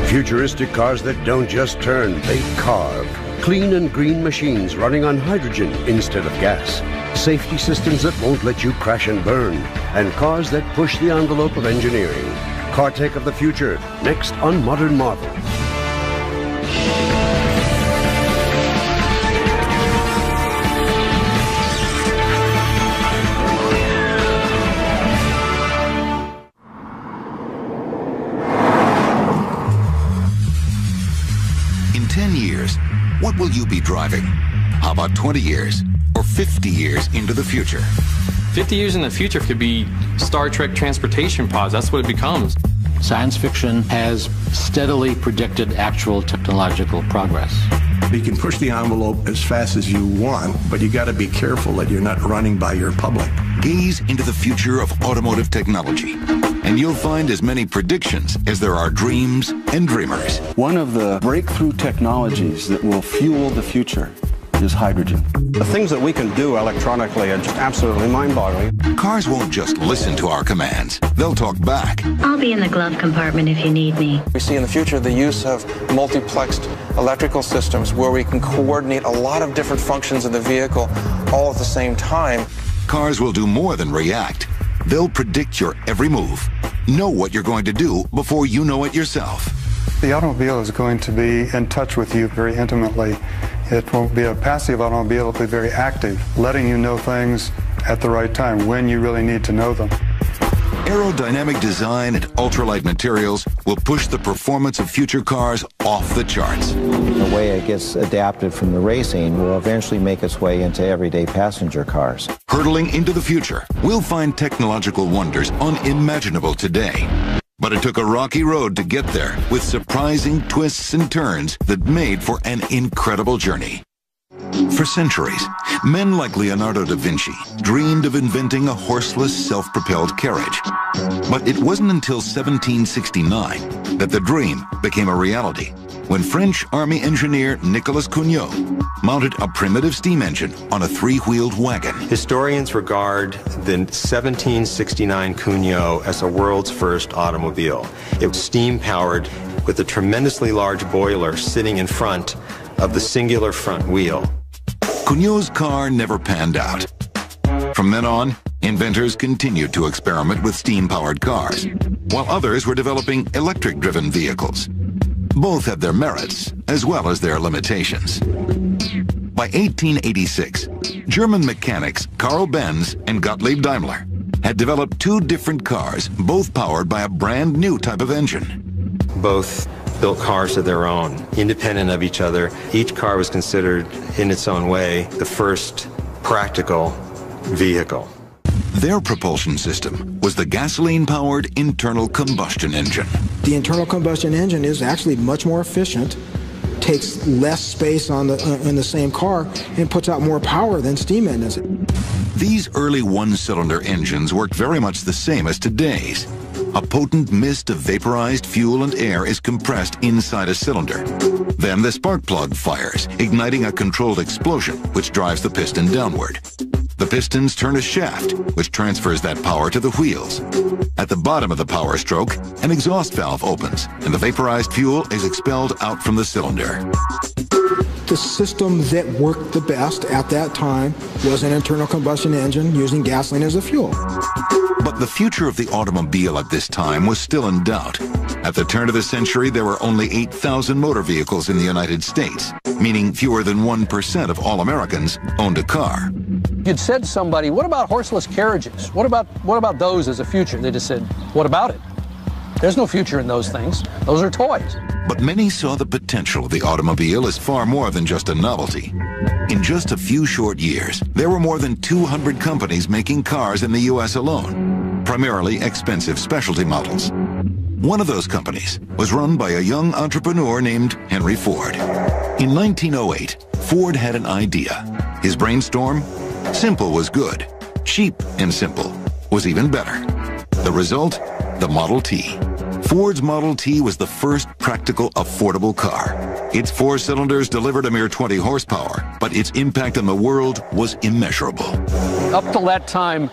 Futuristic cars that don't just turn, they carve. Clean and green machines running on hydrogen instead of gas. Safety systems that won't let you crash and burn. And cars that push the envelope of engineering. Car tech of the future, next on Modern Marvel. In 10 years, what will you be driving? How about 20 years or 50 years into the future? 50 years in the future could be Star Trek transportation pods. That's what it becomes. Science fiction has steadily predicted actual technological progress. You can push the envelope as fast as you want, but you got to be careful that you're not running by your public. Gaze into the future of automotive technology, and you'll find as many predictions as there are dreams and dreamers. One of the breakthrough technologies that will fuel the future is hydrogen. The things that we can do electronically are just absolutely mind-boggling. Cars won't just listen to our commands. They'll talk back. I'll be in the glove compartment if you need me. We see in the future the use of multiplexed electrical systems where we can coordinate a lot of different functions of the vehicle all at the same time. Cars will do more than react. They'll predict your every move, know what you're going to do before you know it yourself. The automobile is going to be in touch with you very intimately. It won't be a passive automobile, it'll be very active, letting you know things at the right time, when you really need to know them. Aerodynamic design and ultralight materials will push the performance of future cars off the charts. The way it gets adapted from the racing will eventually make its way into everyday passenger cars. Hurtling into the future, we'll find technological wonders unimaginable today. But it took a rocky road to get there, with surprising twists and turns that made for an incredible journey. For centuries, men like Leonardo da Vinci dreamed of inventing a horseless, self-propelled carriage. But it wasn't until 1769 that the dream became a reality, when French Army engineer Nicolas Cugnot mounted a primitive steam engine on a three-wheeled wagon. Historians regard the 1769 Cugnot as the world's first automobile. It was steam-powered with a tremendously large boiler sitting in front of the singular front wheel. Cugnot's car never panned out. From then on, inventors continued to experiment with steam-powered cars, while others were developing electric-driven vehicles. Both had their merits, as well as their limitations. By 1886, German mechanics Karl Benz and Gottlieb Daimler had developed two different cars, both powered by a brand new type of engine. Both built cars of their own, independent of each other. Each car was considered, in its own way, the first practical vehicle. Their propulsion system was the gasoline-powered internal combustion engine. The internal combustion engine is actually much more efficient, takes less space in the same car, and puts out more power than steam engines. These early one-cylinder engines worked very much the same as today's. A potent mist of vaporized fuel and air is compressed inside a cylinder. Then the spark plug fires, igniting a controlled explosion, which drives the piston downward. The pistons turn a shaft, which transfers that power to the wheels. At the bottom of the power stroke, an exhaust valve opens, and the vaporized fuel is expelled out from the cylinder. The system that worked the best at that time was an internal combustion engine using gasoline as a fuel. But the future of the automobile at this time was still in doubt. At the turn of the century, there were only 8,000 motor vehicles in the United States, meaning fewer than 1% of all Americans owned a car. You'd said to somebody, what about horseless carriages? What about those as a future? They just said, what about it? There's no future in those things. Those are toys. But many saw the potential of the automobile as far more than just a novelty. In just a few short years, there were more than 200 companies making cars in the U.S. alone, primarily expensive specialty models. One of those companies was run by a young entrepreneur named Henry Ford. In 1908, Ford had an idea. His brainstorm? Simple was good. Cheap and simple was even better. The result? The Model T. Ford's Model T was the first practical, affordable car. Its 4 cylinders delivered a mere 20 horsepower, but its impact on the world was immeasurable. Up till that time,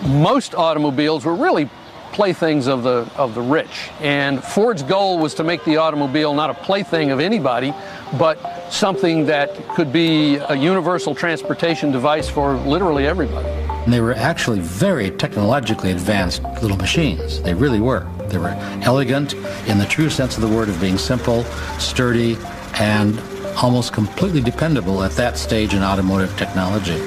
most automobiles were really playthings of the rich. And Ford's goal was to make the automobile not a plaything of anybody, but something that could be a universal transportation device for literally everybody. And they were actually very technologically advanced little machines. They really were. They were elegant in the true sense of the word of being simple, sturdy, and almost completely dependable at that stage in automotive technology.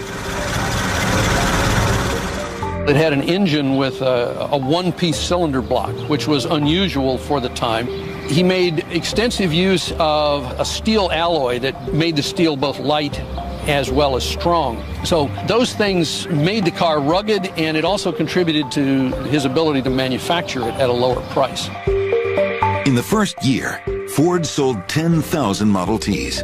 It had an engine with a one-piece cylinder block, which was unusual for the time. He made extensive use of a steel alloy that made the steel both light as well as strong. So those things made the car rugged, and it also contributed to his ability to manufacture it at a lower price. In the first year, Ford sold 10,000 Model Ts.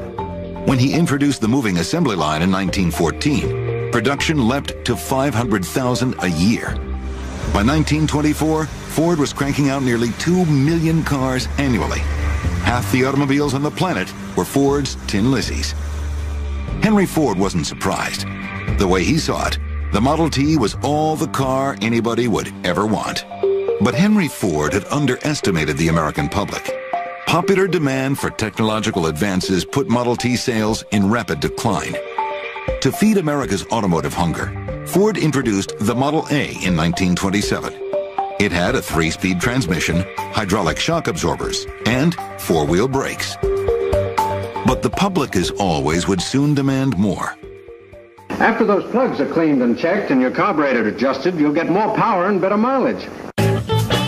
When he introduced the moving assembly line in 1914, production leapt to 500,000 a year. By 1924, Ford was cranking out nearly 2 million cars annually. Half the automobiles on the planet were Ford's Tin Lizzie's. Henry Ford wasn't surprised. The way he saw it, the Model T was all the car anybody would ever want. But Henry Ford had underestimated the American public. Popular demand for technological advances put Model T sales in rapid decline. To feed America's automotive hunger, Ford introduced the Model A in 1927. It had a 3-speed transmission, hydraulic shock absorbers, and 4-wheel brakes. But the public, as always, would soon demand more. After those plugs are cleaned and checked and your carburetor adjusted, you'll get more power and better mileage.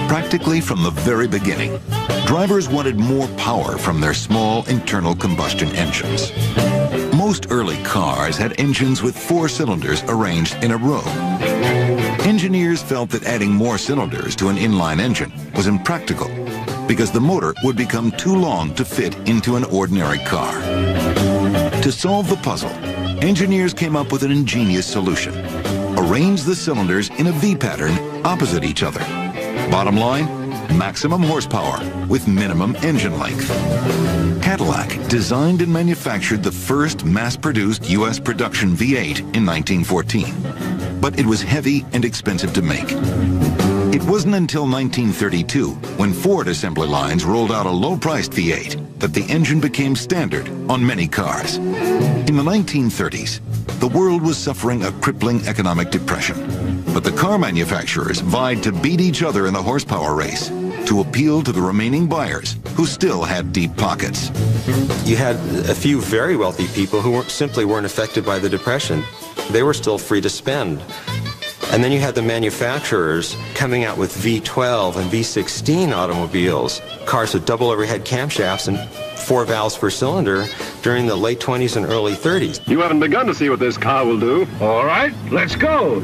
Practically from the very beginning, drivers wanted more power from their small internal combustion engines. Most early cars had engines with 4 cylinders arranged in a row. Engineers felt that adding more cylinders to an inline engine was impractical because the motor would become too long to fit into an ordinary car. To solve the puzzle, engineers came up with an ingenious solution. Arrange the cylinders in a V pattern opposite each other. Bottom line, maximum horsepower with minimum engine length. Cadillac designed and manufactured the first mass-produced U.S. production V8 in 1914, but it was heavy and expensive to make. It wasn't until 1932, when Ford assembly lines rolled out a low-priced V8, that the engine became standard on many cars. In the 1930s, the world was suffering a crippling economic depression, but the car manufacturers vied to beat each other in the horsepower race to appeal to the remaining buyers who still had deep pockets. You had a few very wealthy people who simply weren't affected by the depression. They were still free to spend. And then you had the manufacturers coming out with V12 and V16 automobiles, cars with double overhead camshafts and 4 valves per cylinder during the late 20s and early 30s. You haven't begun to see what this car will do. All right, let's go.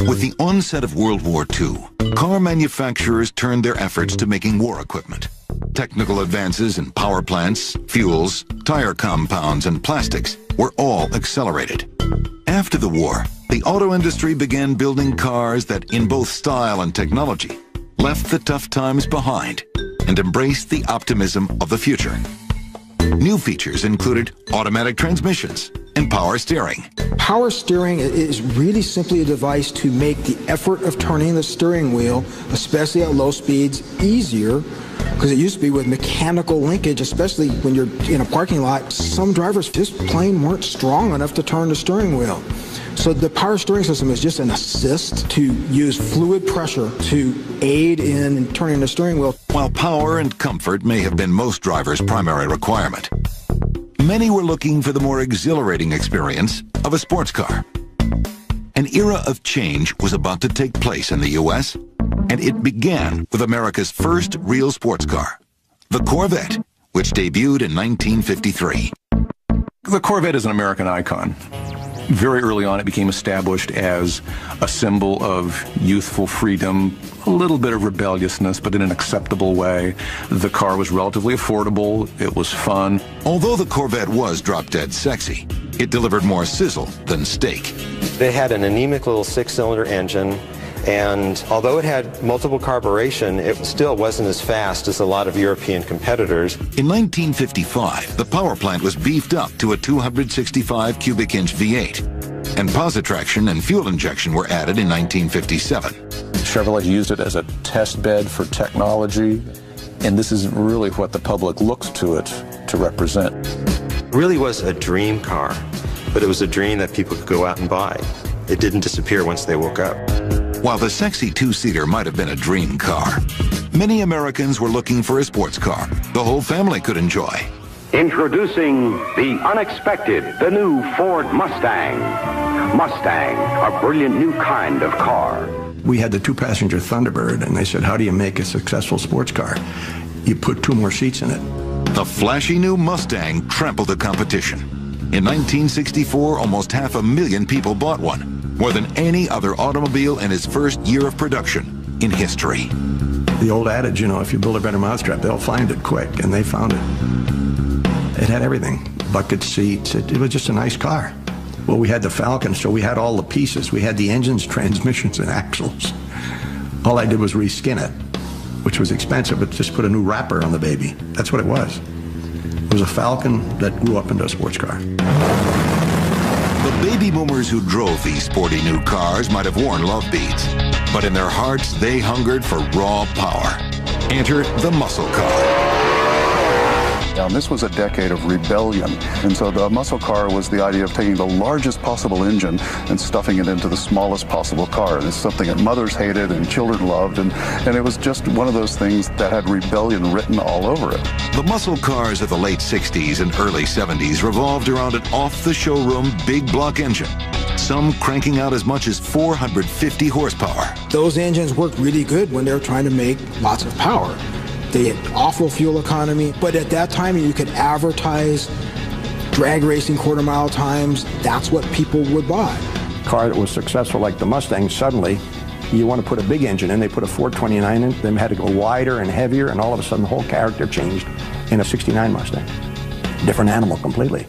With the onset of World War II, car manufacturers turned their efforts to making war equipment. Technical advances in power plants, fuels, tire compounds, and plastics were all accelerated. After the war, the auto industry began building cars that, in both style and technology, left the tough times behind and embraced the optimism of the future. New features included automatic transmissions and power steering. Power steering is really simply a device to make the effort of turning the steering wheel, especially at low speeds, easier, because it used to be with mechanical linkage, especially when you're in a parking lot. Some drivers just plain weren't strong enough to turn the steering wheel. So the power steering system is just an assist to use fluid pressure to aid in turning the steering wheel. While power and comfort may have been most drivers' primary requirement, many were looking for the more exhilarating experience of a sports car. An era of change was about to take place in the U.S., and it began with America's first real sports car, the Corvette, which debuted in 1953. The Corvette is an American icon. Very early on, it became established as a symbol of youthful freedom, a little bit of rebelliousness, but in an acceptable way. The car was relatively affordable. It was fun. Although the Corvette was drop-dead sexy, it delivered more sizzle than steak. They had an anemic little 6-cylinder engine, and although it had multiple carburation, it still wasn't as fast as a lot of European competitors. In 1955, the power plant was beefed up to a 265 cubic inch V8, and positraction and fuel injection were added in 1957. Chevrolet used it as a test bed for technology, and this is really what the public looks to it to represent. It really was a dream car, but it was a dream that people could go out and buy. It didn't disappear once they woke up. While the sexy two-seater might have been a dream car, many Americans were looking for a sports car the whole family could enjoy. Introducing the unexpected, the new Ford Mustang. Mustang, a brilliant new kind of car. We had the two-passenger Thunderbird, and they said, how do you make a successful sports car? You put 2 more seats in it. The flashy new Mustang trampled the competition. In 1964, almost 500,000 people bought one, more than any other automobile in its first year of production in history. The old adage, you know, if you build a better mousetrap, they'll find it quick, and they found it. It had everything, bucket seats. It was just a nice car. Well, we had the Falcon, so we had all the pieces. We had the engines, transmissions, and axles. All I did was reskin it, which was expensive, but just put a new wrapper on the baby. That's what it was. It was a Falcon that grew up into a sports car. The baby boomers who drove these sporty new cars might have worn love beads, but in their hearts, they hungered for raw power. Enter the muscle car. Now, this was a decade of rebellion, and so the muscle car was the idea of taking the largest possible engine and stuffing it into the smallest possible car. And it's something that mothers hated and children loved, and it was just one of those things that had rebellion written all over it. The muscle cars of the late 60s and early 70s revolved around an off-the-showroom big block engine, some cranking out as much as 450 horsepower. Those engines worked really good when they were trying to make lots of power. They had awful fuel economy, but at that time you could advertise drag racing quarter-mile times. That's what people would buy. A car that was successful like the Mustang, suddenly you want to put a big engine in. They put a 429 in, then had to go wider and heavier, and all of a sudden the whole character changed in a 69 Mustang. Different animal completely.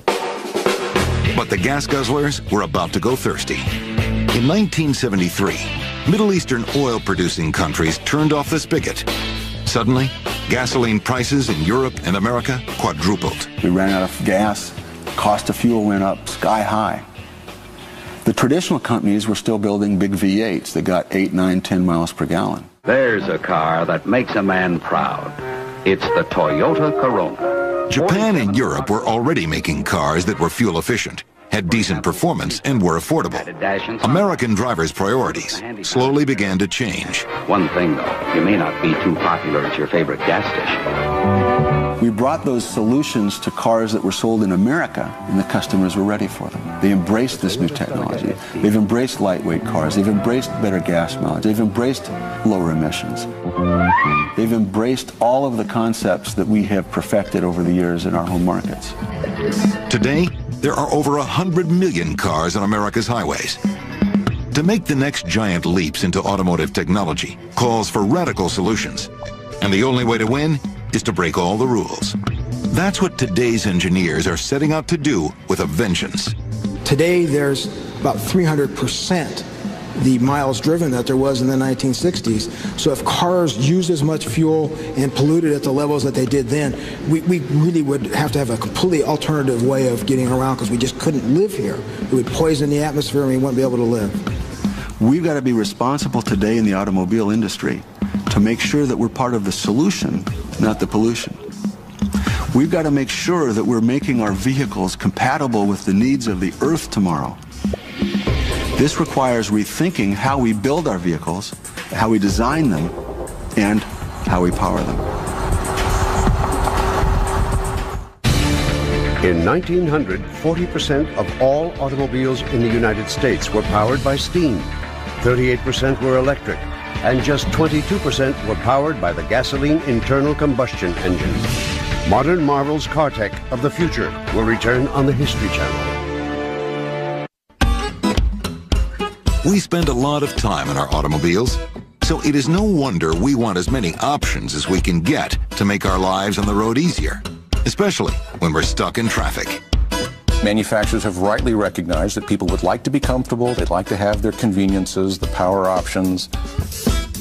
But the gas guzzlers were about to go thirsty. In 1973, Middle Eastern oil-producing countries turned off the spigot. Suddenly, gasoline prices in Europe and America quadrupled. We ran out of gas. Cost of fuel went up sky high. The traditional companies were still building big V8s that got 8, 9, 10 miles per gallon. There's a car that makes a man proud. It's the Toyota Corona. Japan and Europe were already making cars that were fuel efficient, had decent performance, and were affordable. American drivers' priorities slowly began to change. One thing, though, you may not be too popular at your favorite gas station. We brought those solutions to cars that were sold in America, and the customers were ready for them. They embraced this new technology. They've embraced lightweight cars. They've embraced better gas mileage. They've embraced lower emissions. They've embraced all of the concepts that we have perfected over the years in our home markets. Today, there are over 100 million cars on America's highways. To make the next giant leaps into automotive technology calls for radical solutions. And the only way to win is to break all the rules. That's what today's engineers are setting out to do with a vengeance. Today, there's about 300% the miles driven that there was in the 1960s. So if cars used as much fuel and polluted at the levels that they did then, we really would have to have a completely alternative way of getting around, because we just couldn't live here. It would poison the atmosphere and we wouldn't be able to live. We've got to be responsible today in the automobile industry to make sure that we're part of the solution, not the pollution. We've got to make sure that we're making our vehicles compatible with the needs of the Earth tomorrow. This requires rethinking how we build our vehicles, how we design them, and how we power them. In 1900, 40% of all automobiles in the United States were powered by steam, 38% were electric, and just 22% were powered by the gasoline internal combustion engine. Modern Marvel's car tech of the future will return on the History Channel. We spend a lot of time in our automobiles, so it is no wonder we want as many options as we can get to make our lives on the road easier, especially when we're stuck in traffic. Manufacturers have rightly recognized that people would like to be comfortable, they'd like to have their conveniences, the power options.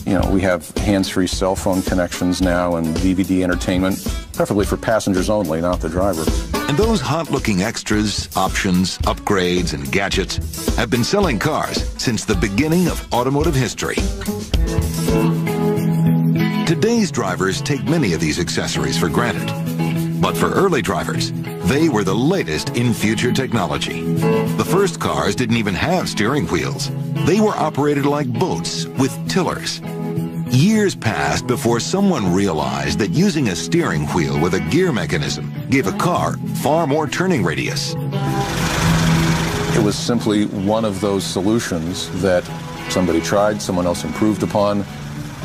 You know, we have hands-free cell phone connections now and DVD entertainment, preferably for passengers only, not the driver. And those hot-looking extras, options, upgrades, and gadgets have been selling cars since the beginning of automotive history. Today's drivers take many of these accessories for granted. But for early drivers, they were the latest in future technology. The first cars didn't even have steering wheels. They were operated like boats with tillers. Years passed before someone realized that using a steering wheel with a gear mechanism gave a car far more turning radius. It was simply one of those solutions that somebody tried, someone else improved upon.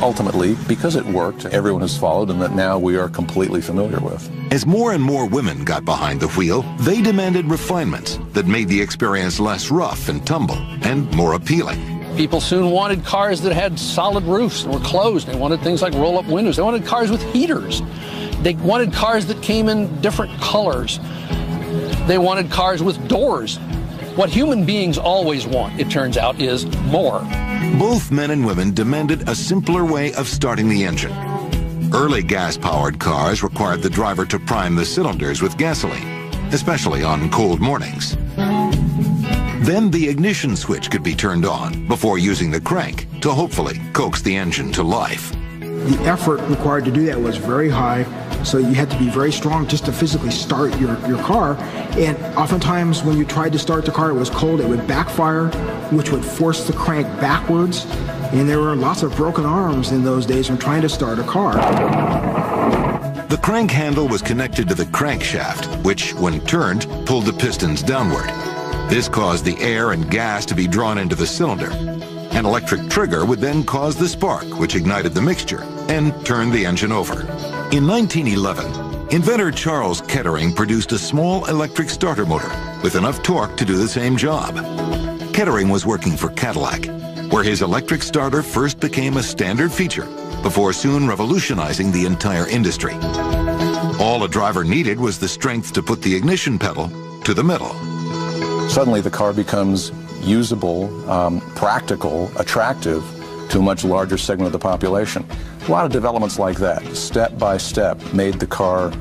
Ultimately, because it worked, everyone has followed, and that now we are completely familiar with. As more and more women got behind the wheel, they demanded refinements that made the experience less rough and tumble and more appealing. People soon wanted cars that had solid roofs and were closed. They wanted things like roll-up windows. They wanted cars with heaters. They wanted cars that came in different colors. They wanted cars with doors. What human beings always want, it turns out, is more. Both men and women demanded a simpler way of starting the engine. Early gas-powered cars required the driver to prime the cylinders with gasoline, especially on cold mornings. Then the ignition switch could be turned on before using the crank to hopefully coax the engine to life. The effort required to do that was very high, so you had to be very strong just to physically start your car. And oftentimes when you tried to start the car, it was cold, it would backfire, which would force the crank backwards. And there were lots of broken arms in those days from trying to start a car. The crank handle was connected to the crankshaft, which, when turned, pulled the pistons downward. This caused the air and gas to be drawn into the cylinder. An electric trigger would then cause the spark, which ignited the mixture and turned the engine over. In 1911, inventor Charles Kettering produced a small electric starter motor with enough torque to do the same job. Kettering was working for Cadillac, where his electric starter first became a standard feature before soon revolutionizing the entire industry. All a driver needed was the strength to put the ignition pedal to the metal. Suddenly the car becomes usable, practical, attractive to a much larger segment of the population. A lot of developments like that, step by step, made the car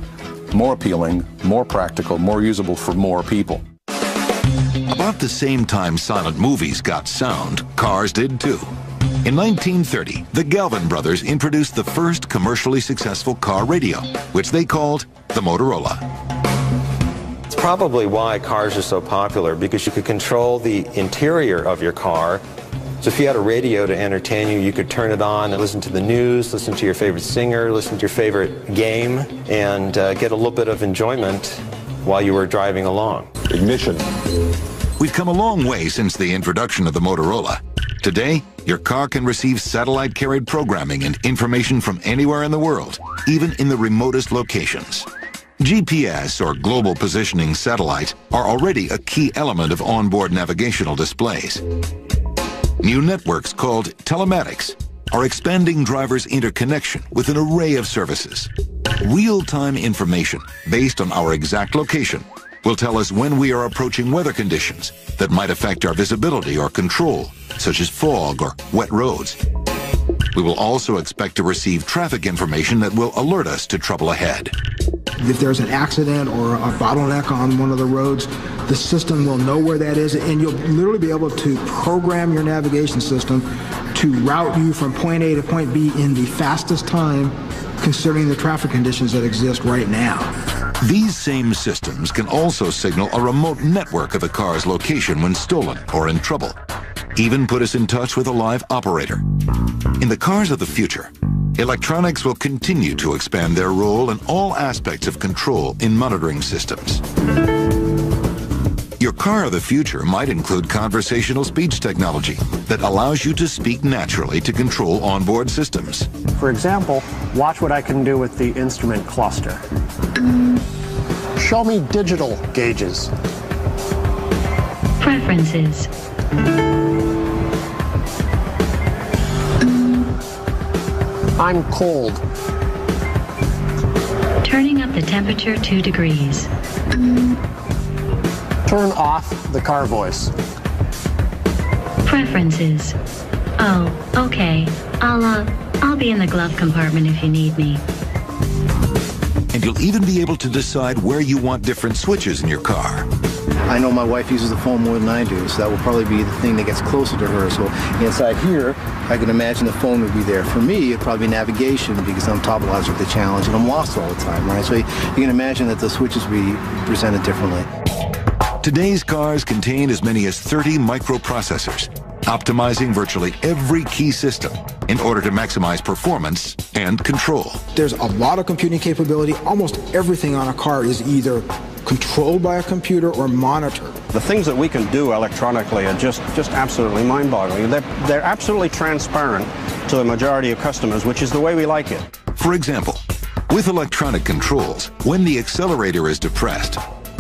more appealing, more practical, more usable for more people. About the same time silent movies got sound, cars did too. In 1930, the Galvin brothers introduced the first commercially successful car radio, which they called the Motorola. It's probably why cars are so popular, because you could control the interior of your car. So if you had a radio to entertain you, you could turn it on and listen to the news, listen to your favorite singer, listen to your favorite game, and get a little bit of enjoyment while you were driving along. Ignition. We've come a long way since the introduction of the Motorola. Today, your car can receive satellite-carried programming and information from anywhere in the world, even in the remotest locations. GPS, or Global Positioning Satellites, are already a key element of onboard navigational displays. New networks called telematics are expanding drivers' interconnection with an array of services. Real-time information based on our exact location will tell us when we are approaching weather conditions that might affect our visibility or control, such as fog or wet roads. We will also expect to receive traffic information that will alert us to trouble ahead. If there's an accident or a bottleneck on one of the roads, the system will know where that is, and you'll literally be able to program your navigation system to route you from point A to point B in the fastest time, considering the traffic conditions that exist right now. These same systems can also signal a remote network of the car's location when stolen or in trouble. Even put us in touch with a live operator. In the cars of the future, electronics will continue to expand their role in all aspects of control in monitoring systems. Your car of the future might include conversational speech technology that allows you to speak naturally to control onboard systems. For example, watch what I can do with the instrument cluster. Show me digital gauges. Preferences. I'm cold. Turning up the temperature 2 degrees. Turn off the car voice. Preferences. Oh, okay. I'll be in the glove compartment if you need me. And You'll even be able to decide where you want different switches in your car. I know my wife uses the phone more than I do, so that will probably be the thing that gets closer to her. So inside here, I can imagine the phone would be there. For me, it'd probably be navigation because I'm topologically challenged and I'm lost all the time, right? So you can imagine that the switches would be presented differently. Today's cars contain as many as 30 microprocessors, optimizing virtually every key system in order to maximize performance and control. There's a lot of computing capability. Almost everything on a car is either controlled by a computer or monitored. The things that we can do electronically are just absolutely mind-boggling. They're absolutely transparent to the majority of customers, which is the way we like it. For example, with electronic controls, when the accelerator is depressed,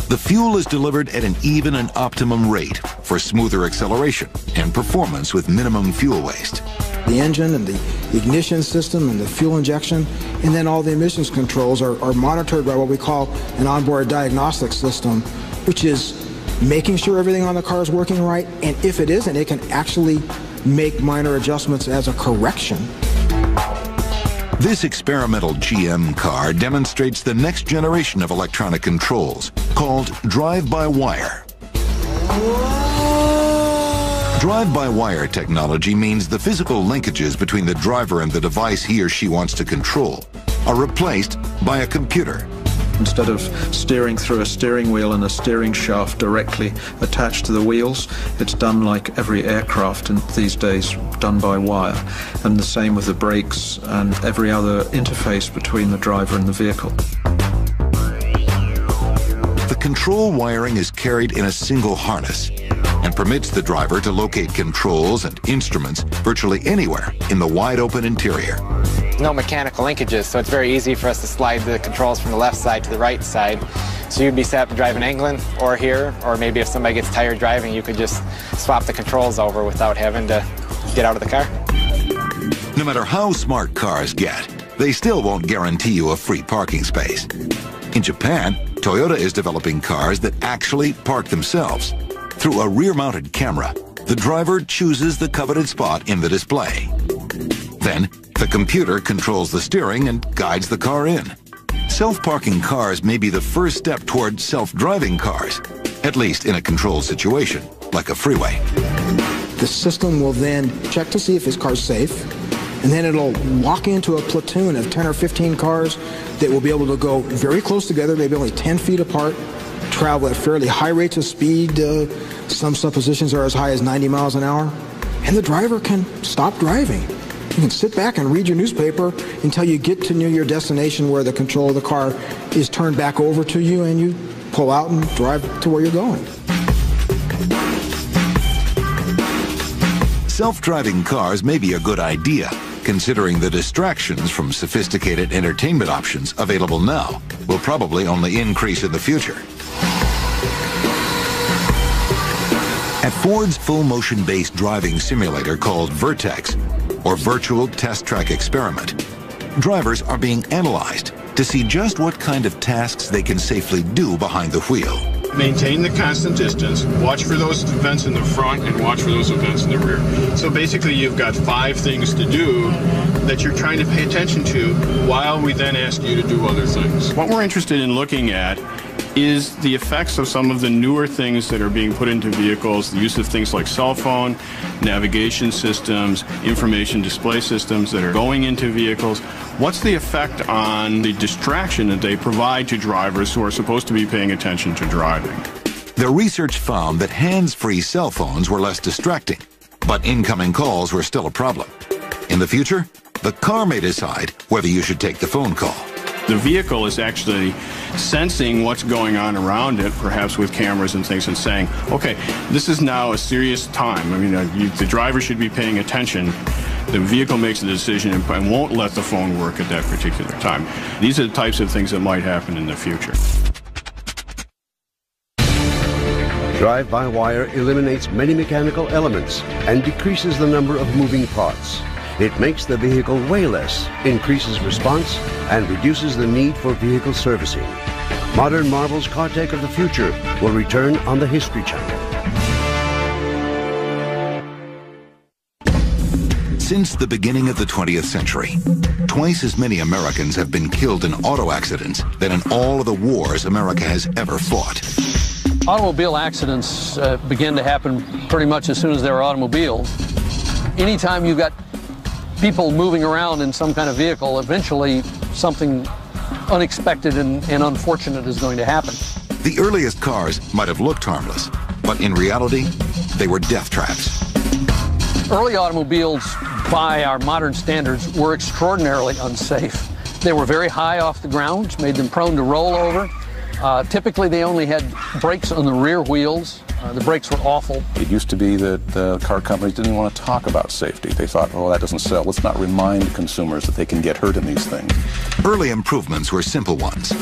the fuel is delivered at an even and optimum rate for smoother acceleration and performance with minimum fuel waste. The engine and the ignition system and the fuel injection, and then all the emissions controls are monitored by what we call an onboard diagnostic system, which is making sure everything on the car is working right, and if it isn't, it can actually make minor adjustments as a correction. This experimental GM car demonstrates the next generation of electronic controls, called drive-by-wire. Drive-by-wire technology means the physical linkages between the driver and the device he or she wants to control are replaced by a computer. Instead of steering through a steering wheel and a steering shaft directly attached to the wheels, it's done like every aircraft these days, done by wire. And the same with the brakes and every other interface between the driver and the vehicle. The control wiring is carried in a single harness and permits the driver to locate controls and instruments virtually anywhere in the wide-open interior. No mechanical linkages, so it's very easy for us to slide the controls from the left side to the right side. So you'd be set up to drive in England or here, or maybe if somebody gets tired driving, you could just swap the controls over without having to get out of the car. No matter how smart cars get, they still won't guarantee you a free parking space. In Japan, Toyota is developing cars that actually park themselves. Through a rear-mounted camera, the driver chooses the coveted spot in the display. Then, the computer controls the steering and guides the car in. Self-parking cars may be the first step toward self-driving cars, at least in a controlled situation, like a freeway. The system will then check to see if his car's safe, and then it'll lock into a platoon of 10 or 15 cars that will be able to go very close together, maybe only 10 feet apart, travel at fairly high rates of speed. Some suppositions are as high as 90 miles an hour, and the driver can stop driving. You can sit back and read your newspaper until you get to near your destination where the control of the car is turned back over to you and you pull out and drive to where you're going. Self-driving cars may be a good idea, considering the distractions from sophisticated entertainment options available now will probably only increase in the future. At Ford's full-motion-based driving simulator called Vertex, or Virtual Test Track Experiment, drivers are being analyzed to see just what kind of tasks they can safely do behind the wheel. Maintain the constant distance, watch for those events in the front, and watch for those events in the rear. So basically you've got 5 things to do that you're trying to pay attention to while we then ask you to do other things. What we're interested in looking at is the effects of some of the newer things that are being put into vehicles, the use of things like cell phone, navigation systems, information display systems that are going into vehicles. What's the effect on the distraction that they provide to drivers who are supposed to be paying attention to driving? Their research found that hands-free cell phones were less distracting, but incoming calls were still a problem. In the future, the car may decide whether you should take the phone call. The vehicle is actually sensing what's going on around it, perhaps with cameras and things, and saying, okay, this is now a serious time. I mean, the driver should be paying attention. The vehicle makes a decision and won't let the phone work at that particular time. These are the types of things that might happen in the future. Drive-by-wire eliminates many mechanical elements and decreases the number of moving parts. It makes the vehicle weigh less, increases response, and reduces the need for vehicle servicing. Modern Marvel's Car Tech of the Future will return on the History Channel. Since the beginning of the 20th century, twice as many Americans have been killed in auto accidents than in all of the wars America has ever fought. Automobile accidents began to happen pretty much as soon as there were automobiles. Anytime you've got people moving around in some kind of vehicle, eventually something unexpected and unfortunate is going to happen. The earliest cars might have looked harmless, but in reality, they were death traps. Early automobiles, by our modern standards, were extraordinarily unsafe. They were very high off the ground, which made them prone to roll over. Typically, they only had brakes on the rear wheels. The brakes were awful. It used to be that the car companies didn't want to talk about safety. They thought, oh, that doesn't sell. Let's not remind consumers that they can get hurt in these things. Early improvements were simple ones.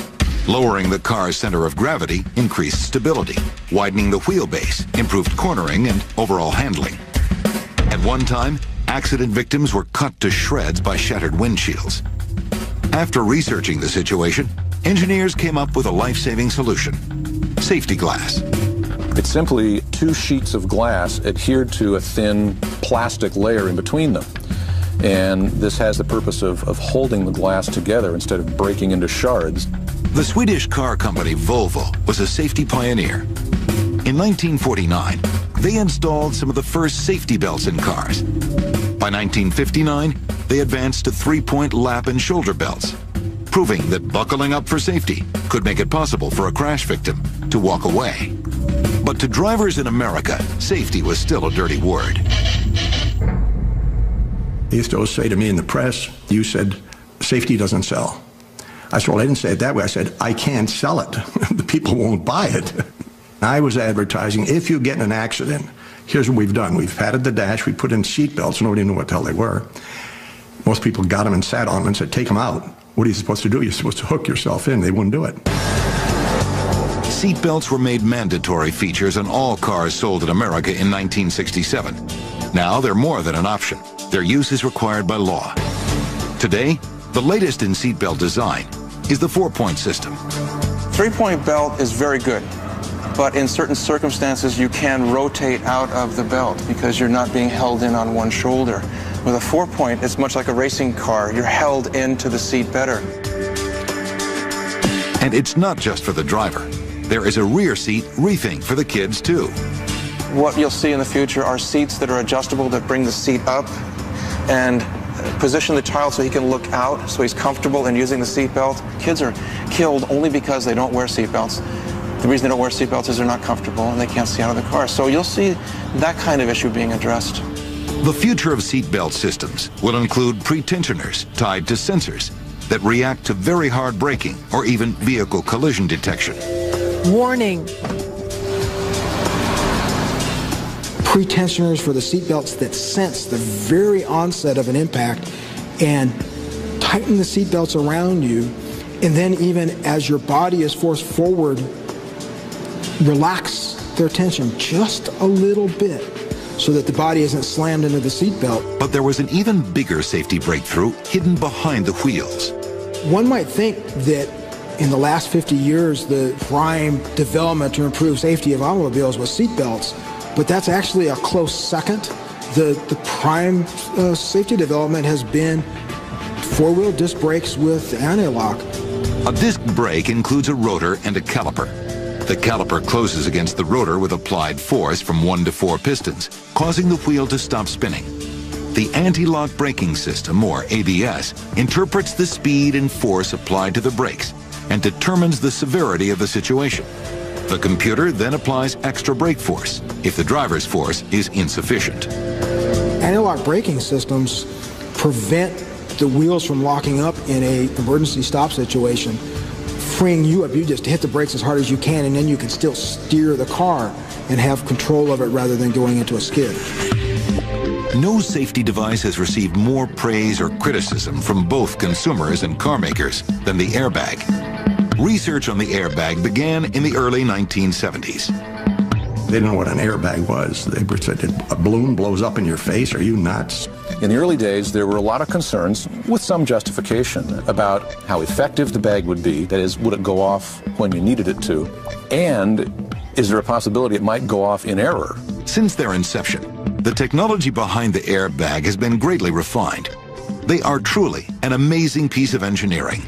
Lowering the car's center of gravity increased stability. Widening the wheelbase improved cornering and overall handling. At one time, accident victims were cut to shreds by shattered windshields. After researching the situation, engineers came up with a life-saving solution: safety glass. It's simply two sheets of glass adhered to a thin plastic layer in between them. And this has the purpose of holding the glass together instead of breaking into shards. The Swedish car company Volvo was a safety pioneer. In 1949, they installed some of the first safety belts in cars. By 1959, they advanced to three-point lap and shoulder belts, proving that buckling up for safety could make it possible for a crash victim to walk away. But to drivers in America, safety was still a dirty word. They used to always say to me in the press, you said, safety doesn't sell. I said, well, I didn't say it that way. I said, I can't sell it. The people won't buy it. I was advertising, if you get in an accident, here's what we've done. We've padded the dash, we put in seat belts, nobody knew what the hell they were. Most people got them and sat on them and said, take them out. What are you supposed to do? You're supposed to hook yourself in. They wouldn't do it. Seat belts were made mandatory features on all cars sold in America in 1967. Now they're more than an option. Their use is required by law. Today, the latest in seatbelt design is the four-point system. Three-point belt is very good, but in certain circumstances you can rotate out of the belt because you're not being held in on one shoulder. With a four-point, it's much like a racing car. You're held into the seat better. And it's not just for the driver. There is a rear seat rethink for the kids, too. What you'll see in the future are seats that are adjustable that bring the seat up and position the child so he can look out, so he's comfortable in using the seat belt. Kids are killed only because they don't wear seat belts. The reason they don't wear seat belts is they're not comfortable and they can't see out of the car. So you'll see that kind of issue being addressed. The future of seatbelt systems will include pre-tensioners tied to sensors that react to very hard braking or even vehicle collision detection. Warning. Pre-tensioners for the seatbelts that sense the very onset of an impact and tighten the seatbelts around you, and then even as your body is forced forward, relax their tension just a little bit so that the body isn't slammed into the seatbelt. But there was an even bigger safety breakthrough hidden behind the wheels. One might think that in the last 50 years, the prime development to improve safety of automobiles was seatbelts, but that's actually a close second. The prime safety development has been four-wheel disc brakes with anti-lock. A disc brake includes a rotor and a caliper. The caliper closes against the rotor with applied force from 1 to 4 pistons, causing the wheel to stop spinning. The anti-lock braking system, or ABS, interprets the speed and force applied to the brakes and determines the severity of the situation. The computer then applies extra brake force if the driver's force is insufficient. Anti-lock braking systems prevent the wheels from locking up in an emergency stop situation, freeing you up. You just hit the brakes as hard as you can, and then you can still steer the car and have control of it rather than going into a skid. No safety device has received more praise or criticism from both consumers and car makers than the airbag. Research on the airbag began in the early 1970s. They didn't know what an airbag was. They said, a balloon blows up in your face? Are you nuts? In the early days, there were a lot of concerns, with some justification, about how effective the bag would be. That is, would it go off when you needed it to? And is there a possibility it might go off in error? Since their inception, The technology behind the airbag has been greatly refined. They are truly an amazing piece of engineering.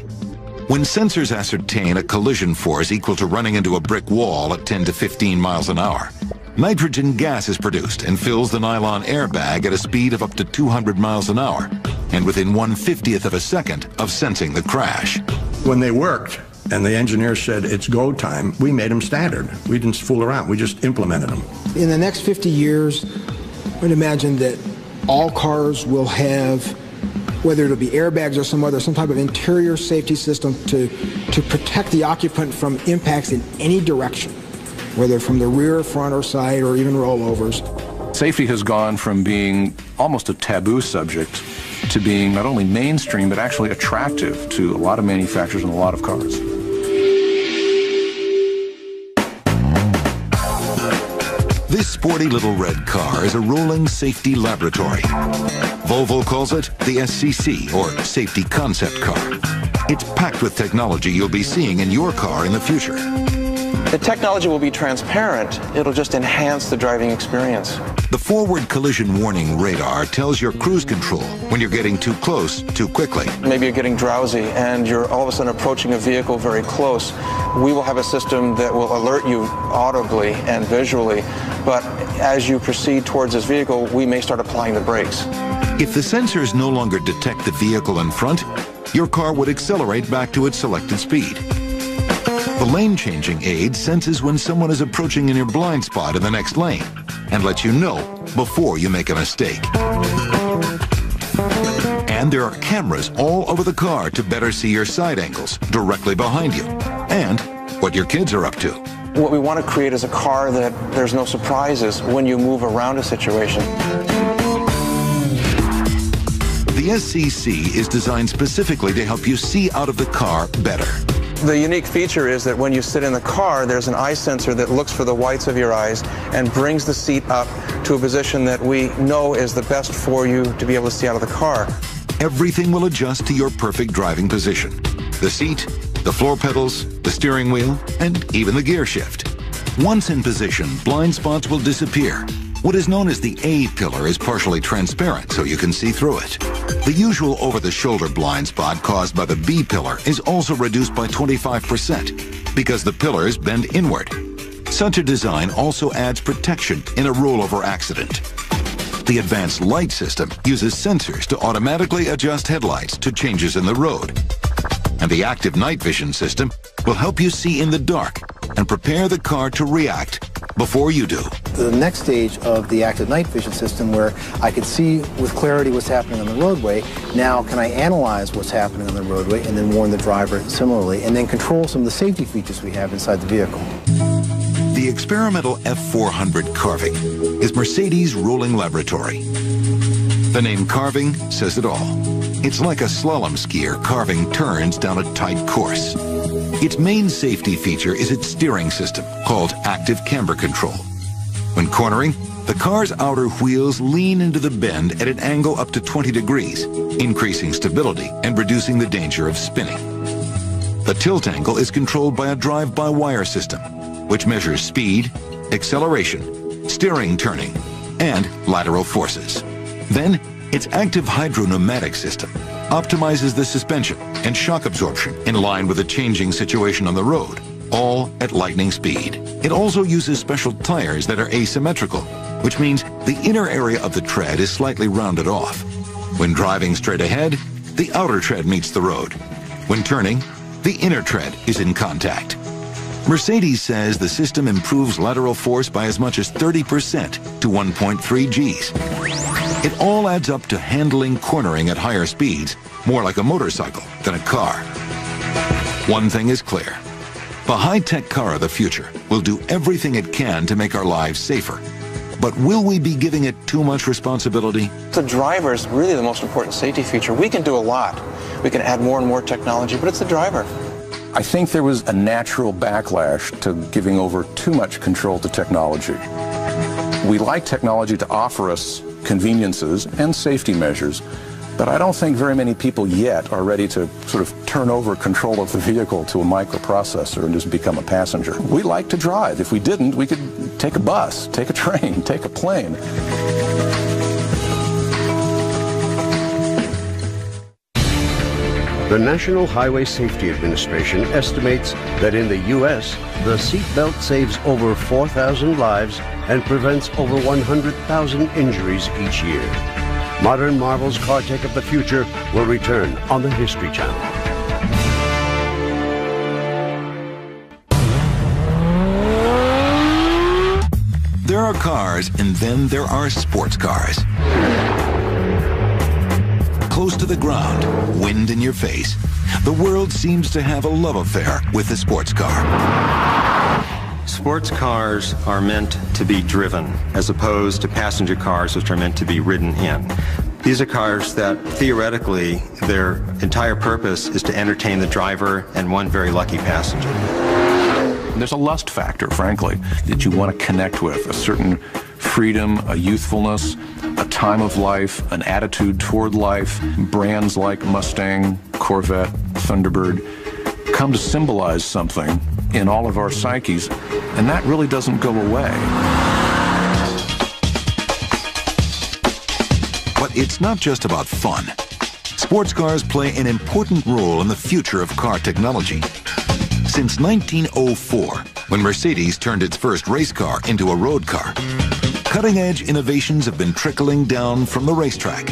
When sensors ascertain a collision force equal to running into a brick wall at 10 to 15 miles an hour, nitrogen gas is produced and fills the nylon airbag at a speed of up to 200 miles an hour, and within 1/50th of a second of sensing the crash. When they worked, and the engineers said it's go time, we made them standard. We didn't fool around, we just implemented them. In the next 50 years, I'd imagine that all cars will have, whether it'll be airbags or some type of interior safety system to protect the occupant from impacts in any direction, whether from the rear, front, or side, or even rollovers. Safety has gone from being almost a taboo subject to being not only mainstream, but actually attractive to a lot of manufacturers and a lot of cars. This sporty little red car is a rolling safety laboratory. Volvo calls it the SCC, or Safety Concept Car. It's packed with technology you'll be seeing in your car in the future. The technology will be transparent. It'll just enhance the driving experience. The forward collision warning radar tells your cruise control when you're getting too close too quickly. Maybe you're getting drowsy and you're all of a sudden approaching a vehicle very close. We will have a system that will alert you audibly and visually, but as you proceed towards this vehicle, we may start applying the brakes. If the sensors no longer detect the vehicle in front, your car would accelerate back to its selected speed. The lane-changing aid senses when someone is approaching in your blind spot in the next lane and lets you know before you make a mistake. And there are cameras all over the car to better see your side angles directly behind you and what your kids are up to. What we want to create is a car that there's no surprises when you move around a situation. The SCC is designed specifically to help you see out of the car better. The unique feature is that when you sit in the car, there's an eye sensor that looks for the whites of your eyes and brings the seat up to a position that we know is the best for you to be able to see out of the car. Everything will adjust to your perfect driving position. The seat, the floor pedals, the steering wheel, and even the gear shift. Once in position, blind spots will disappear. What is known as the A pillar is partially transparent, so you can see through it. The usual over-the-shoulder blind spot caused by the B pillar is also reduced by 25% because the pillars bend inward. Such a design also adds protection in a rollover accident. The advanced light system uses sensors to automatically adjust headlights to changes in the road. And the active night vision system will help you see in the dark and prepare the car to react before you do. The next stage of the active night vision system, where I can see with clarity what's happening on the roadway, now can I analyze what's happening on the roadway and then warn the driver similarly, and then control some of the safety features we have inside the vehicle. The experimental F400 carving is Mercedes' rolling laboratory. The name carving says it all. It's like a slalom skier carving turns down a tight course. Its main safety feature is its steering system, called active camber control. When cornering, the car's outer wheels lean into the bend at an angle up to 20 degrees, increasing stability and reducing the danger of spinning. The tilt angle is controlled by a drive-by-wire system, which measures speed, acceleration, steering turning, and lateral forces. Then, its active hydropneumatic system optimizes the suspension and shock absorption in line with a changing situation on the road, all at lightning speed. It also uses special tires that are asymmetrical, which means the inner area of the tread is slightly rounded off. When driving straight ahead, the outer tread meets the road. When turning, the inner tread is in contact. Mercedes says the system improves lateral force by as much as 30% to 1.3 Gs. It all adds up to handling cornering at higher speeds more like a motorcycle than a car. One thing is clear. The high-tech car of the future will do everything it can to make our lives safer. But will we be giving it too much responsibility? The driver is really the most important safety feature. We can do a lot. We can add more and more technology, but it's the driver. I think there was a natural backlash to giving over too much control to technology. We like technology to offer us conveniences and safety measures, but I don't think very many people yet are ready to sort of turn over control of the vehicle to a microprocessor and just become a passenger. We like to drive. If we didn't, we could take a bus, take a train, take a plane. The National Highway Safety Administration estimates that in the U.S., the seatbelt saves over 4,000 lives and prevents over 100,000 injuries each year. Modern Marvel's Car Tech of the Future will return on the History Channel. There are cars, and then there are sports cars. Close to the ground, wind in your face, the world seems to have a love affair with the sports car. Sports cars are meant to be driven, as opposed to passenger cars, which are meant to be ridden in. These are cars that, theoretically, their entire purpose is to entertain the driver and one very lucky passenger. There's a lust factor, frankly, that you want to connect with, a certain freedom, a youthfulness, a time of life, an attitude toward life. Brands like Mustang, Corvette, Thunderbird come to symbolize something in all of our psyches, and that really doesn't go away. But it's not just about fun. Sports cars play an important role in the future of car technology. Since 1904, when Mercedes turned its first race car into a road car, cutting-edge innovations have been trickling down from the racetrack,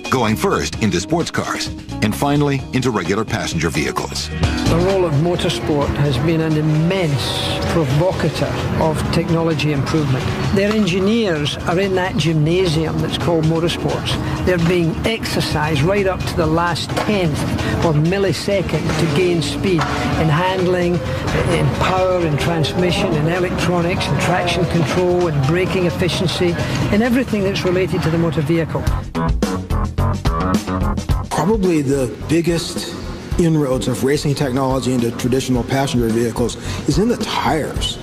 going first into sports cars, and finally into regular passenger vehicles. The role of motorsport has been an immense provocateur of technology improvement. Their engineers are in that gymnasium that's called motorsports. They're being exercised right up to the last tenth or millisecond to gain speed in handling, in power, in transmission, in electronics, in traction control, in braking efficiency, in everything that's related to the motor vehicle. Probably the biggest inroads of racing technology into traditional passenger vehicles is in the tires.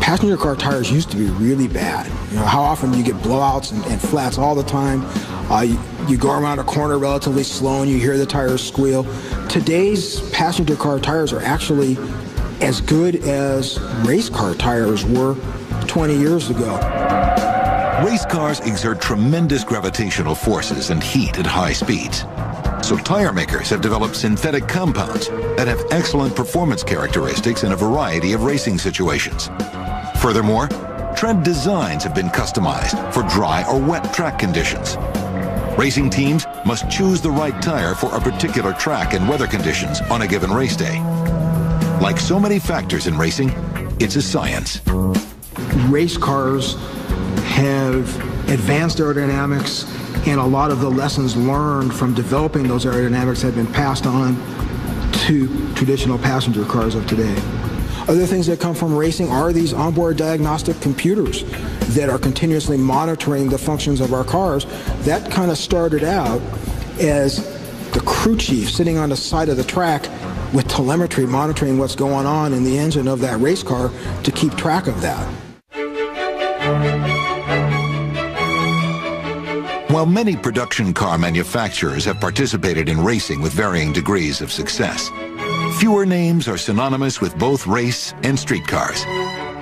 Passenger car tires used to be really bad. You know, how often do you get blowouts and flats all the time? You go around a corner relatively slow and you hear the tires squeal. Today's passenger car tires are actually as good as race car tires were 20 years ago. Race cars exert tremendous gravitational forces and heat at high speeds. So tire makers have developed synthetic compounds that have excellent performance characteristics in a variety of racing situations. Furthermore, tread designs have been customized for dry or wet track conditions. Racing teams must choose the right tire for a particular track and weather conditions on a given race day. Like so many factors in racing, it's a science. Race cars have advanced aerodynamics, and a lot of the lessons learned from developing those aerodynamics have been passed on to traditional passenger cars of today. Other things that come from racing are these onboard diagnostic computers that are continuously monitoring the functions of our cars. That kind of started out as the crew chief sitting on the side of the track with telemetry monitoring what's going on in the engine of that race car to keep track of that. While many production car manufacturers have participated in racing with varying degrees of success, fewer names are synonymous with both race and street cars.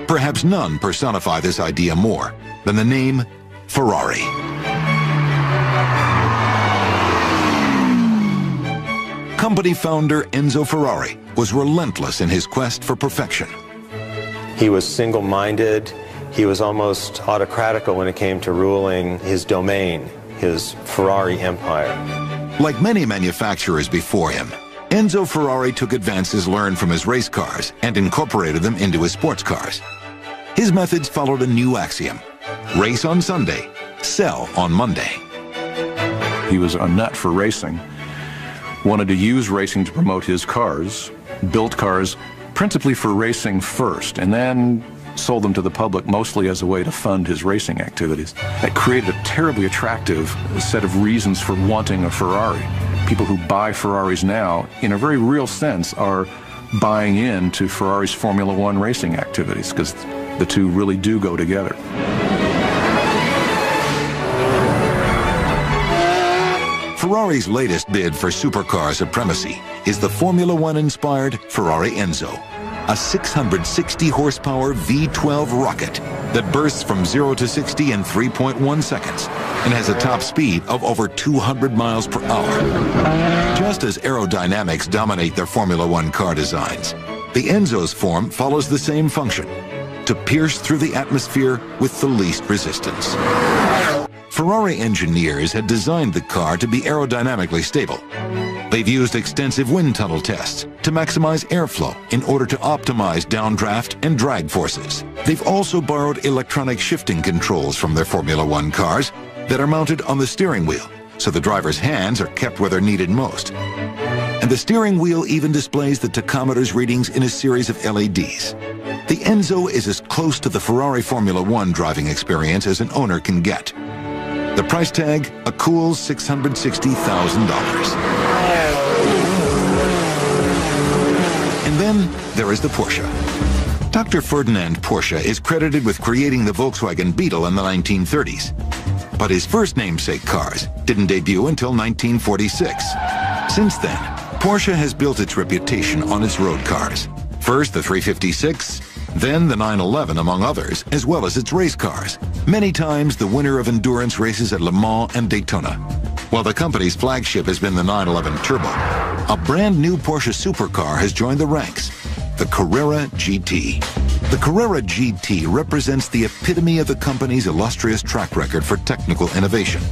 Perhaps none personify this idea more than the name Ferrari. Company founder Enzo Ferrari was relentless in his quest for perfection. He was single-minded. He was almost autocratical when it came to ruling his domain, his Ferrari empire. Like many manufacturers before him, Enzo Ferrari took advances learned from his race cars and incorporated them into his sports cars. His methods followed a new axiom: race on Sunday, sell on Monday. He was a nut for racing, wanted to use racing to promote his cars, built cars principally for racing first, and then sold them to the public mostly as a way to fund his racing activities. That created a terribly attractive set of reasons for wanting a Ferrari. People who buy Ferraris now, in a very real sense, are buying into Ferrari's Formula One racing activities, because the two really do go together. Ferrari's latest bid for supercar supremacy is the Formula One-inspired Ferrari Enzo. a 660 horsepower V12 rocket that bursts from 0 to 60 in 3.1 seconds and has a top speed of over 200 miles per hour. Just as aerodynamics dominate their Formula One car designs, the Enzo's form follows the same function: to pierce through the atmosphere with the least resistance. Ferrari engineers had designed the car to be aerodynamically stable. They've used extensive wind tunnel tests to maximize airflow in order to optimize downdraft and drag forces. They've also borrowed electronic shifting controls from their Formula One cars that are mounted on the steering wheel, so the driver's hands are kept where they're needed most. And the steering wheel even displays the tachometer's readings in a series of LEDs. The Enzo is as close to the Ferrari Formula One driving experience as an owner can get. The price tag, a cool $660,000. And then there is the Porsche. Dr. Ferdinand Porsche is credited with creating the Volkswagen Beetle in the 1930s. But his first namesake cars didn't debut until 1946. Since then, Porsche has built its reputation on its road cars. First the 356, then the 911, among others, as well as its race cars. Many times the winner of endurance races at Le Mans and Daytona. While the company's flagship has been the 911 Turbo, a brand new Porsche supercar has joined the ranks, the Carrera GT. The Carrera GT represents the epitome of the company's illustrious track record for technical innovation.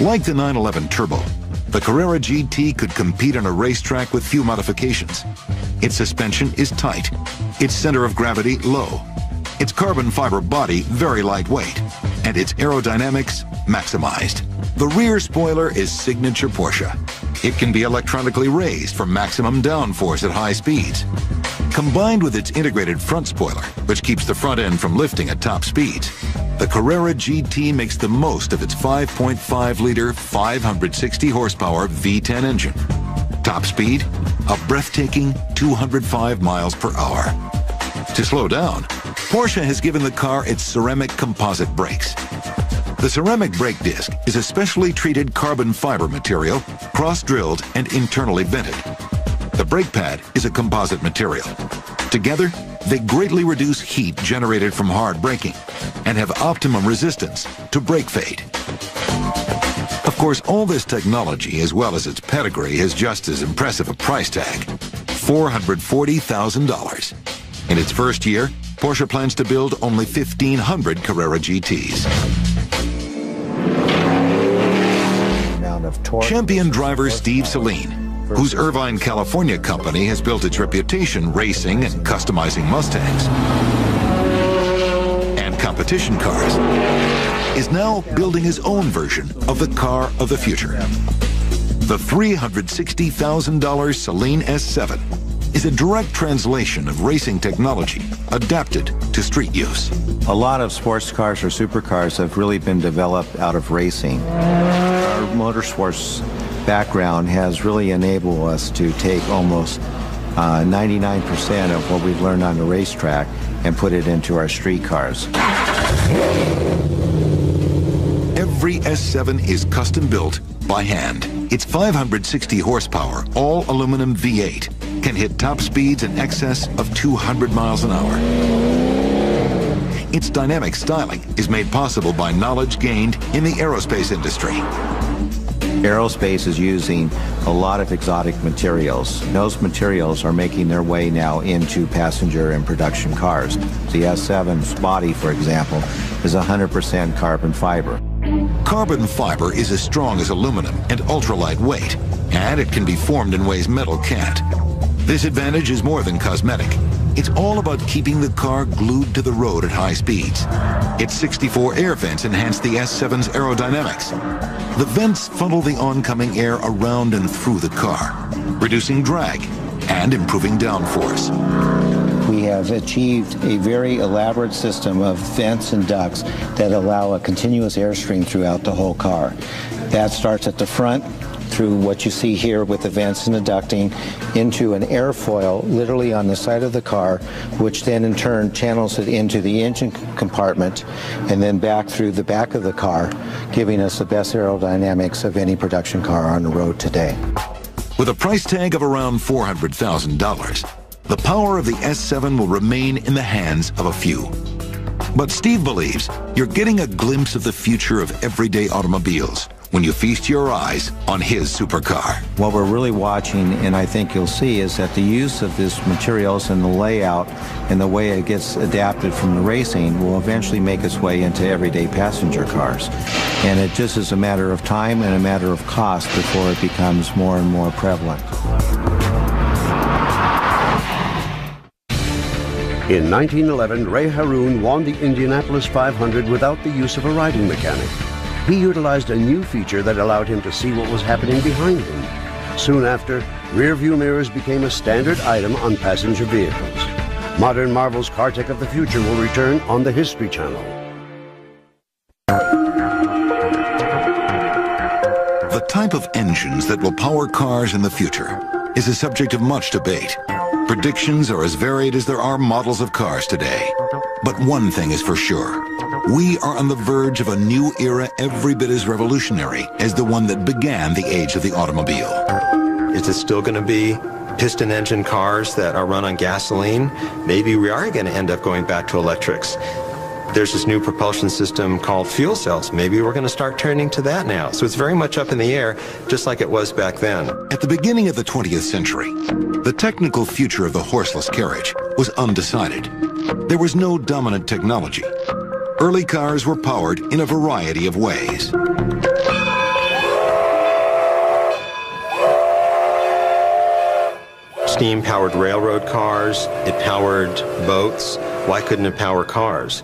Like the 911 Turbo, the Carrera GT could compete on a racetrack with few modifications. Its suspension is tight, its center of gravity low, its carbon fiber body very lightweight, and its aerodynamics maximized. The rear spoiler is signature Porsche. It can be electronically raised for maximum downforce at high speeds. Combined with its integrated front spoiler, which keeps the front end from lifting at top speeds, the Carrera GT makes the most of its 5.5-liter, 560 horsepower V10 engine. Top speed, a breathtaking 205 miles per hour. To slow down, Porsche has given the car its ceramic composite brakes. The ceramic brake disc is a specially treated carbon fiber material, cross-drilled and internally vented. The brake pad is a composite material. Together, they greatly reduce heat generated from hard braking and have optimum resistance to brake fade. Of course, all this technology, as well as its pedigree, has just as impressive a price tag: $440,000. In its first year, Porsche plans to build only 1,500 Carrera GTs. Champion driver Steve Saleen, whose Irvine, California company has built its reputation racing and customizing Mustangs and competition cars, is now building his own version of the car of the future. The $360,000 Saleen S7 is a direct translation of racing technology adapted to street use. A lot of sports cars or supercars have really been developed out of racing. Our motorsports background has really enabled us to take almost 99% of what we've learned on the racetrack and put it into our street cars. Every S7 is custom built by hand. Its 560 horsepower, all aluminum V8 can hit top speeds in excess of 200 miles an hour. Its dynamic styling is made possible by knowledge gained in the aerospace industry. Aerospace is using a lot of exotic materials. Those materials are making their way now into passenger and production cars. The S7's body, for example, is 100% carbon fiber. Carbon fiber is as strong as aluminum and ultra-lightweight, and it can be formed in ways metal can't. This advantage is more than cosmetic. It's all about keeping the car glued to the road at high speeds. Its 64 air vents enhance the S7's aerodynamics. The vents funnel the oncoming air around and through the car, reducing drag and improving downforce. We have achieved a very elaborate system of vents and ducts that allow a continuous airstream throughout the whole car. That starts at the front, through what you see here with the vents and the ducting, into an airfoil literally on the side of the car, which then in turn channels it into the engine compartment and then back through the back of the car, giving us the best aerodynamics of any production car on the road today. With a price tag of around $400,000, the power of the S7 will remain in the hands of a few. But Steve believes you're getting a glimpse of the future of everyday automobiles when you feast your eyes on his supercar. What we're really watching, and I think you'll see, is that the use of these materials and the layout and the way it gets adapted from the racing will eventually make its way into everyday passenger cars. And it just is a matter of time and a matter of cost before it becomes more and more prevalent. In 1911, Ray Haroon won the Indianapolis 500 without the use of a riding mechanic. He utilized a new feature that allowed him to see what was happening behind him. Soon after, rear-view mirrors became a standard item on passenger vehicles. Modern Marvel's Car Tech of the Future will return on the History Channel. The type of engines that will power cars in the future is a subject of much debate. Predictions are as varied as there are models of cars today. But one thing is for sure. We are on the verge of a new era every bit as revolutionary as the one that began the age of the automobile. Is it still going to be piston engine cars that are run on gasoline? Maybe we are going to end up going back to electrics. There's this new propulsion system called fuel cells. Maybe we're going to start turning to that now. So it's very much up in the air, just like it was back then. At the beginning of the 20th century, the technical future of the horseless carriage was undecided. There was no dominant technology. Early cars were powered in a variety of ways. Steam-powered railroad cars, it powered boats. Why couldn't it power cars?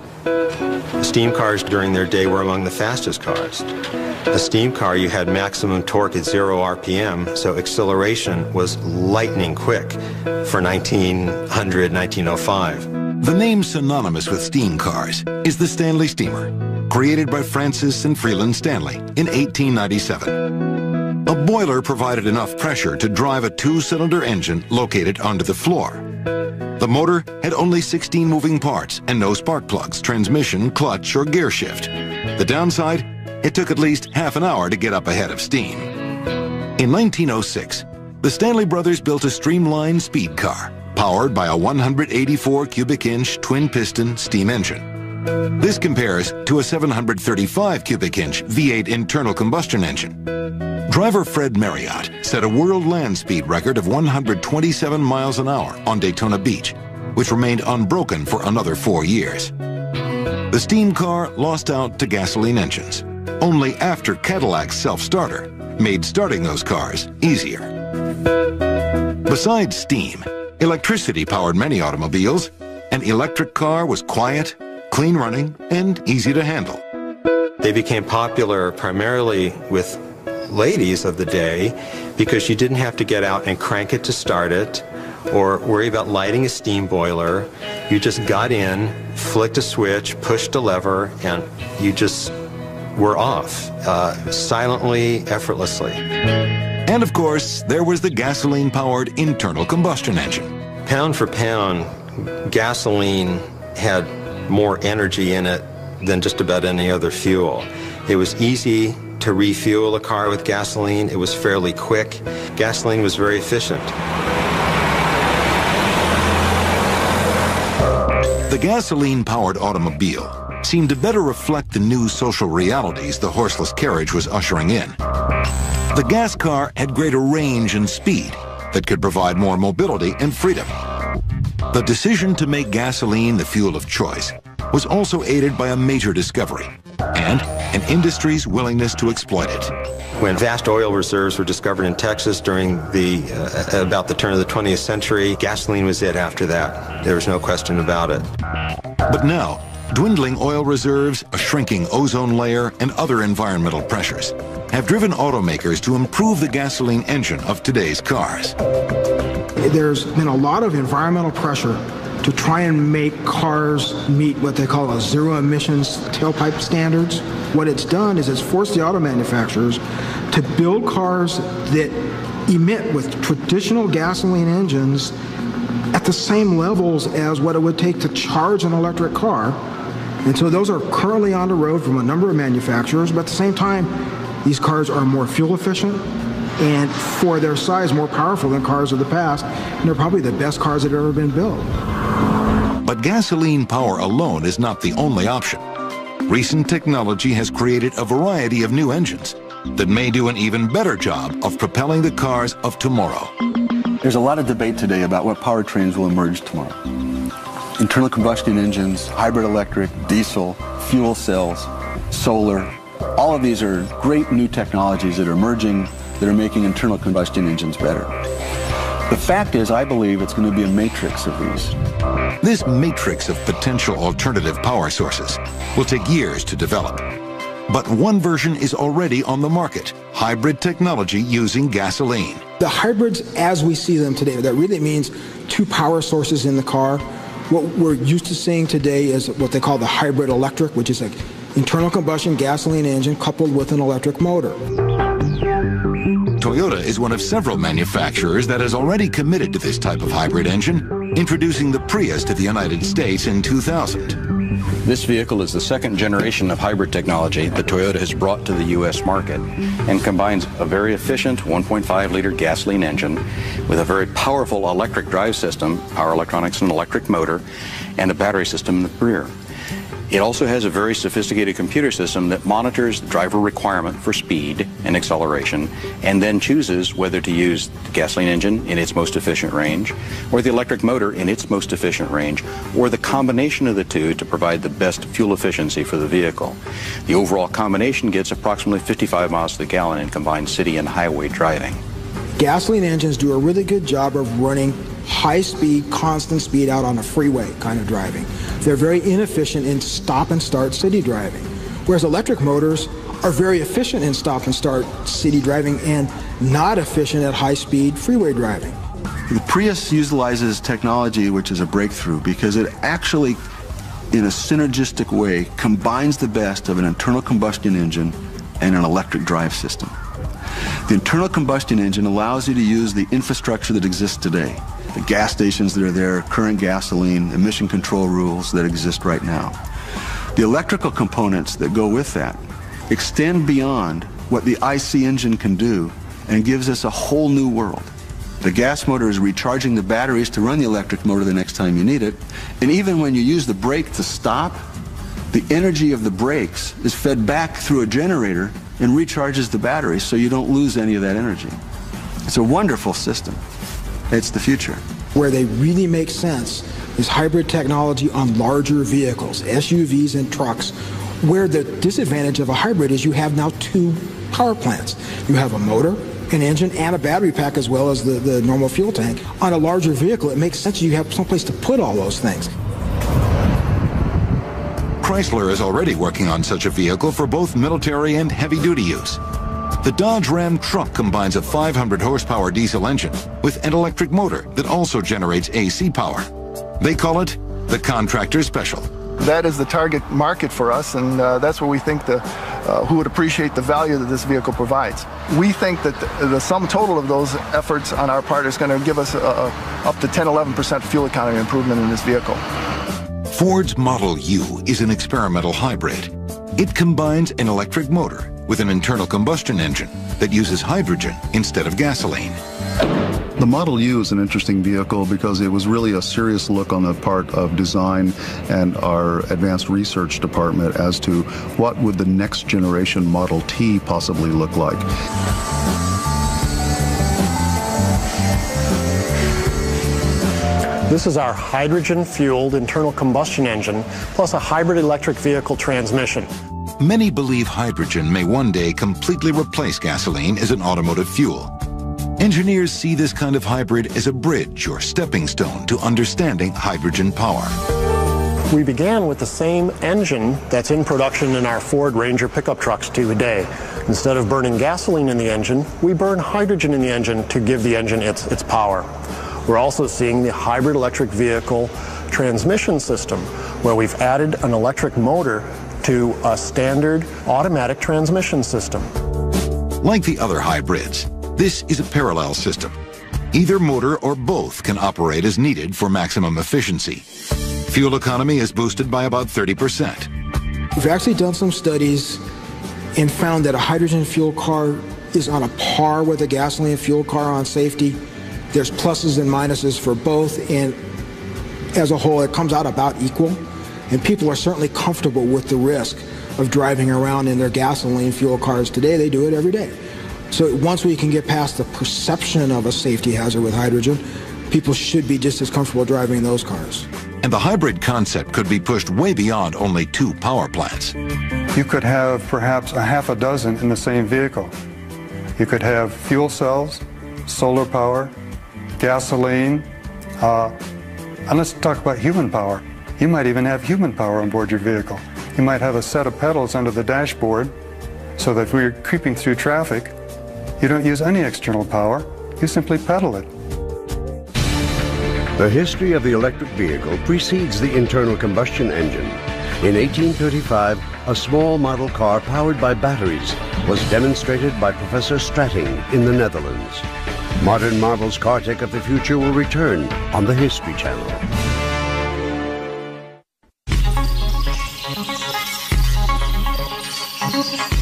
Steam cars during their day were among the fastest cars. A steam car, you had maximum torque at 0 RPM, so acceleration was lightning quick for 1900, 1905. The name synonymous with steam cars is the Stanley Steamer, created by Francis and Freeland Stanley in 1897. A boiler provided enough pressure to drive a two-cylinder engine located under the floor. The motor had only 16 moving parts and no spark plugs, transmission, clutch, or gear shift. The downside? It took at least half an hour to get up ahead of steam. In 1906, the Stanley brothers built a streamlined speed car powered by a 184 cubic inch twin-piston steam engine. This compares to a 735 cubic inch V8 internal combustion engine. Driver Fred Marriott set a world land speed record of 127 miles an hour on Daytona Beach, which remained unbroken for another 4 years. The steam car lost out to gasoline engines, only after Cadillac's self-starter made starting those cars easier. Besides steam, electricity powered many automobiles. An electric car was quiet, clean running, and easy to handle. They became popular primarily with ladies of the day because you didn't have to get out and crank it to start it or worry about lighting a steam boiler. You just got in, flicked a switch, pushed a lever, and you just were off, silently, effortlessly. And of course, there was the gasoline-powered internal combustion engine. Pound for pound, gasoline had more energy in it than just about any other fuel. It was easy to refuel a car with gasoline. It was fairly quick. Gasoline was very efficient. The gasoline-powered automobile seemed to better reflect the new social realities the horseless carriage was ushering in. The gas car had greater range and speed that could provide more mobility and freedom. The decision to make gasoline the fuel of choice was also aided by a major discovery and an industry's willingness to exploit it. When vast oil reserves were discovered in Texas during about the turn of the 20th century, gasoline was it after that. There was no question about it. But now, dwindling oil reserves, a shrinking ozone layer, and other environmental pressures have driven automakers to improve the gasoline engine of today's cars. There's been a lot of environmental pressure to try and make cars meet what they call a zero emissions tailpipe standards. What it's done is it's forced the auto manufacturers to build cars that emit with traditional gasoline engines at the same levels as what it would take to charge an electric car. And so those are currently on the road from a number of manufacturers, but at the same time, these cars are more fuel efficient, and for their size, more powerful than cars of the past, and they're probably the best cars that have ever been built. But gasoline power alone is not the only option. Recent technology has created a variety of new engines that may do an even better job of propelling the cars of tomorrow. There's a lot of debate today about what powertrains will emerge tomorrow. Internal combustion engines, hybrid electric, diesel, fuel cells, solar. All of these are great new technologies that are emerging that are making internal combustion engines better. The fact is, I believe it's going to be a matrix of these. This matrix of potential alternative power sources will take years to develop. But one version is already on the market, hybrid technology using gasoline. The hybrids as we see them today, that really means two power sources in the car. What we're used to seeing today is what they call the hybrid electric, which is an internal combustion gasoline engine coupled with an electric motor. Toyota is one of several manufacturers that has already committed to this type of hybrid engine, introducing the Prius to the United States in 2000. This vehicle is the second generation of hybrid technology that Toyota has brought to the U.S. market and combines a very efficient 1.5-liter gasoline engine with a very powerful electric drive system, power electronics and electric motor, and a battery system in the rear. It also has a very sophisticated computer system that monitors the driver requirement for speed and acceleration and then chooses whether to use the gasoline engine in its most efficient range or the electric motor in its most efficient range or the combination of the two to provide the best fuel efficiency for the vehicle. The overall combination gets approximately 55 miles to the gallon in combined city and highway driving. Gasoline engines do a really good job of running high speed, constant speed out on a freeway kind of driving. They're very inefficient in stop and start city driving. Whereas electric motors are very efficient in stop and start city driving and not efficient at high speed freeway driving. The Prius utilizes technology which is a breakthrough because it actually, in a synergistic way, combines the best of an internal combustion engine and an electric drive system. The internal combustion engine allows you to use the infrastructure that exists today. The gas stations that are there, current gasoline, emission control rules that exist right now. The electrical components that go with that extend beyond what the IC engine can do and gives us a whole new world. The gas motor is recharging the batteries to run the electric motor the next time you need it. And even when you use the brake to stop, the energy of the brakes is fed back through a generator and recharges the batteries so you don't lose any of that energy. It's a wonderful system. It's the future. Where they really make sense is hybrid technology on larger vehicles, SUVs and trucks, where the disadvantage of a hybrid is you have now two power plants. You have a motor, an engine, and a battery pack as well as the normal fuel tank. On a larger vehicle, it makes sense you have someplace to put all those things. Chrysler is already working on such a vehicle for both military and heavy-duty use. The Dodge Ram truck combines a 500 horsepower diesel engine with an electric motor that also generates AC power. They call it the Contractor Special. That is the target market for us, and that's where we think who would appreciate the value that this vehicle provides. We think that the sum total of those efforts on our part is going to give us up to 10-11% fuel economy improvement in this vehicle. Ford's Model U is an experimental hybrid. It combines an electric motor with an internal combustion engine that uses hydrogen instead of gasoline. The Model U is an interesting vehicle because it was really a serious look on the part of design and our advanced research department as to what would the next generation Model T possibly look like. This is our hydrogen-fueled internal combustion engine, plus a hybrid electric vehicle transmission. Many believe hydrogen may one day completely replace gasoline as an automotive fuel. Engineers see this kind of hybrid as a bridge or stepping stone to understanding hydrogen power. We began with the same engine that's in production in our Ford Ranger pickup trucks today. Instead of burning gasoline in the engine, we burn hydrogen in the engine to give the engine its power. We're also seeing the hybrid electric vehicle transmission system, where we've added an electric motor to a standard automatic transmission system. Like the other hybrids, this is a parallel system. Either motor or both can operate as needed for maximum efficiency. Fuel economy is boosted by about 30%. We've actually done some studies and found that a hydrogen fuel car is on a par with a gasoline fuel car on safety. There's pluses and minuses for both, and as a whole, it comes out about equal. And people are certainly comfortable with the risk of driving around in their gasoline fuel cars today. They do it every day. So once we can get past the perception of a safety hazard with hydrogen, people should be just as comfortable driving those cars. And the hybrid concept could be pushed way beyond only 2 power plants. You could have perhaps a half a dozen in the same vehicle. You could have fuel cells, solar power, gasoline, and let's talk about human power. You might even have human power on board your vehicle. You might have a set of pedals under the dashboard so that when you're creeping through traffic, you don't use any external power, you simply pedal it. The history of the electric vehicle precedes the internal combustion engine. In 1835, a small model car powered by batteries was demonstrated by Professor Stratting in the Netherlands. Modern Marvel's Car Tech of the Future will return on the History Channel.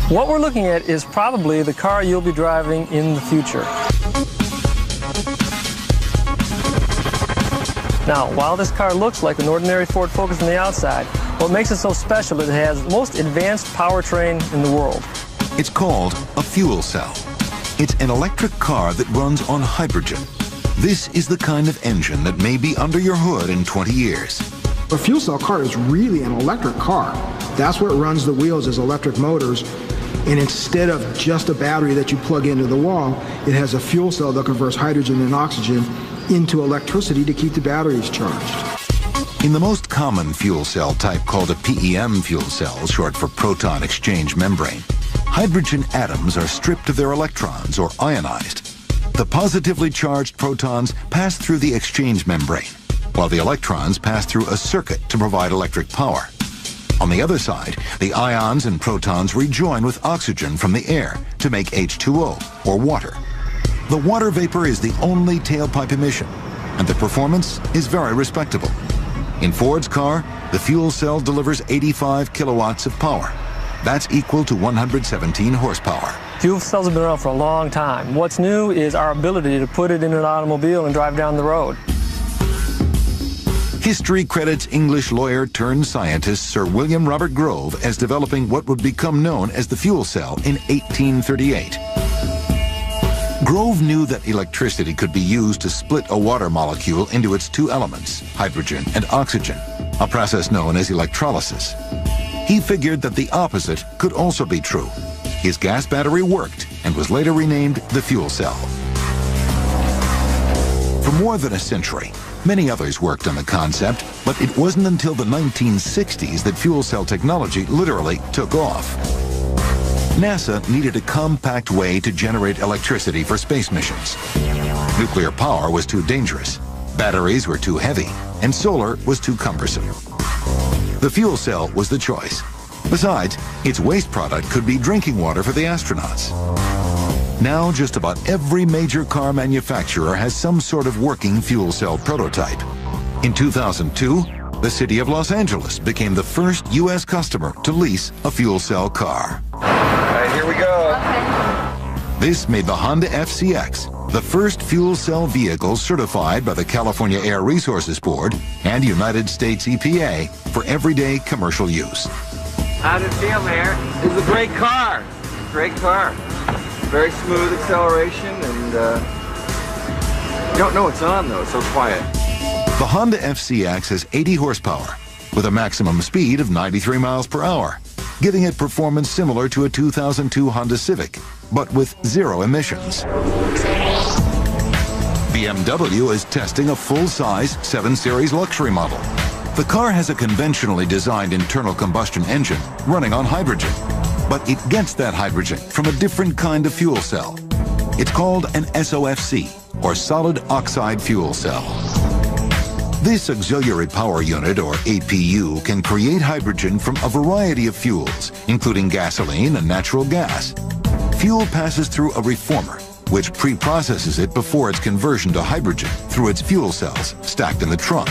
What we're looking at is probably the car you'll be driving in the future. Now, while this car looks like an ordinary Ford Focus on the outside, what makes it so special is it has the most advanced powertrain in the world. It's called a fuel cell. It's an electric car that runs on hydrogen. This is the kind of engine that may be under your hood in 20 years. A fuel cell car is really an electric car. That's what runs the wheels, is electric motors. And instead of just a battery that you plug into the wall, it has a fuel cell that converts hydrogen and oxygen into electricity to keep the batteries charged. In the most common fuel cell type, called a PEM fuel cell, short for proton exchange membrane, hydrogen atoms are stripped of their electrons or ionized. The positively charged protons pass through the exchange membrane, while the electrons pass through a circuit to provide electric power. On the other side, the ions and protons rejoin with oxygen from the air to make H2O, or water. The water vapor is the only tailpipe emission, and the performance is very respectable. In Ford's car, the fuel cell delivers 85 kilowatts of power. That's equal to 117 horsepower. Fuel cells have been around for a long time. What's new is our ability to put it in an automobile and drive down the road. History credits English lawyer turned scientist Sir William Robert Grove as developing what would become known as the fuel cell in 1838. Grove knew that electricity could be used to split a water molecule into its 2 elements, hydrogen and oxygen, a process known as electrolysis. He figured that the opposite could also be true. His gas battery worked and was later renamed the fuel cell. For more than a century, many others worked on the concept, but it wasn't until the 1960s that fuel cell technology literally took off. NASA needed a compact way to generate electricity for space missions. Nuclear power was too dangerous, batteries were too heavy, and solar was too cumbersome. The fuel cell was the choice. Besides, its waste product could be drinking water for the astronauts. Now just about every major car manufacturer has some sort of working fuel cell prototype. In 2002, the city of Los Angeles became the first U.S. customer to lease a fuel cell car. All right, here we go. This made the Honda FCX the first fuel cell vehicle certified by the California Air Resources Board and United States EPA for everyday commercial use. How did it feel, Mayor? It's a great car. Great car. Very smooth acceleration, and you don't know it's on, though. It's so quiet. The Honda FCX has 80 horsepower with a maximum speed of 93 miles per hour, giving it performance similar to a 2002 Honda Civic, but with 0 emissions. BMW is testing a full-size 7 Series luxury model. The car has a conventionally designed internal combustion engine running on hydrogen, but it gets that hydrogen from a different kind of fuel cell. It's called an SOFC, or solid oxide fuel cell. This auxiliary power unit, or APU, can create hydrogen from a variety of fuels, including gasoline and natural gas. Fuel passes through a reformer, which pre-processes it before its conversion to hydrogen through its fuel cells stacked in the trunk.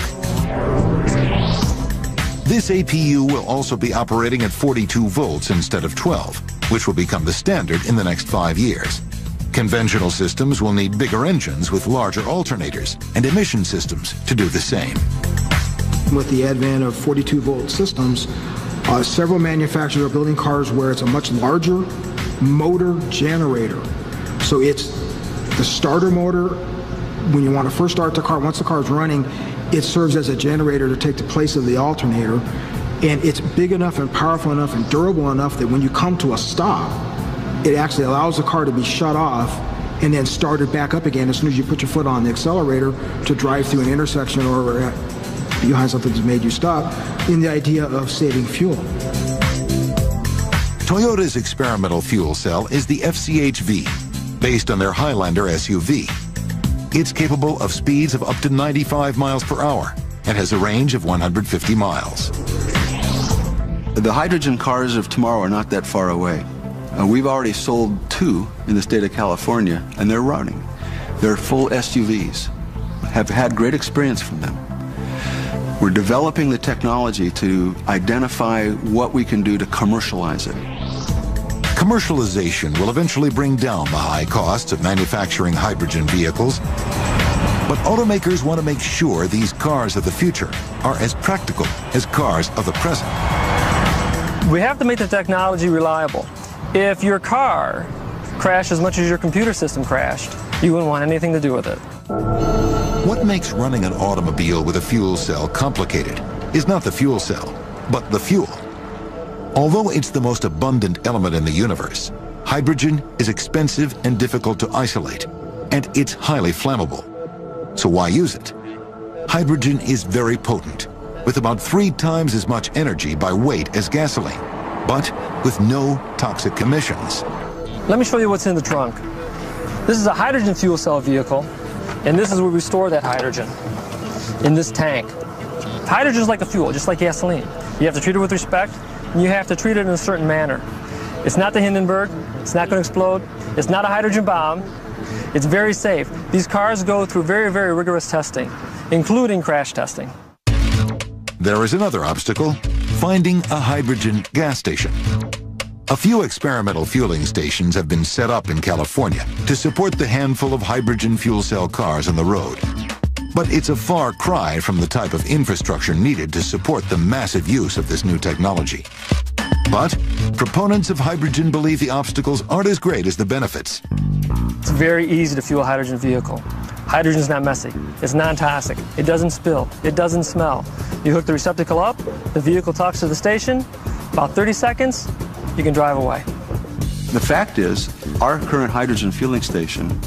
This APU will also be operating at 42 volts instead of 12, which will become the standard in the next 5 years. Conventional systems will need bigger engines with larger alternators and emission systems to do the same. With the advent of 42-volt systems, several manufacturers are building cars where it's a much larger motor generator. So it's the starter motor. When you want to first start the car, once the car is running, it serves as a generator to take the place of the alternator. And it's big enough and powerful enough and durable enough that when you come to a stop, it actually allows the car to be shut off and then started back up again as soon as you put your foot on the accelerator to drive through an intersection or behind something that's made you stop, in the idea of saving fuel. Toyota's experimental fuel cell is the FCH-V, based on their Highlander SUV. It's capable of speeds of up to 95 miles per hour and has a range of 150 miles. The hydrogen cars of tomorrow are not that far away. We've already sold 2 in the state of California, and they're running. They're full SUVs. Have had great experience from them. We're developing the technology to identify what we can do to commercialize it. Commercialization will eventually bring down the high costs of manufacturing hydrogen vehicles, but automakers want to make sure these cars of the future are as practical as cars of the present. We have to make the technology reliable. If your car crashed as much as your computer system crashed, you wouldn't want anything to do with it. What makes running an automobile with a fuel cell complicated is not the fuel cell, but the fuel. Although it's the most abundant element in the universe, hydrogen is expensive and difficult to isolate, and it's highly flammable. So why use it? Hydrogen is very potent, with about 3 times as much energy by weight as gasoline, but with no toxic emissions. Let me show you what's in the trunk. This is a hydrogen fuel cell vehicle, and this is where we store that hydrogen, in this tank. Hydrogen is like a fuel, just like gasoline. You have to treat it with respect, and you have to treat it in a certain manner. It's not the Hindenburg, it's not going to explode, it's not a hydrogen bomb, it's very safe. These cars go through very, very rigorous testing, including crash testing. There is another obstacle, finding a hydrogen gas station. A few experimental fueling stations have been set up in California to support the handful of hydrogen fuel cell cars on the road. But it's a far cry from the type of infrastructure needed to support the massive use of this new technology. But proponents of hydrogen believe the obstacles aren't as great as the benefits. It's very easy to fuel a hydrogen vehicle. Hydrogen's not messy. It's non-toxic. It doesn't spill. It doesn't smell. You hook the receptacle up, the vehicle talks to the station, about 30 seconds, you can drive away. The fact is, our current hydrogen fueling station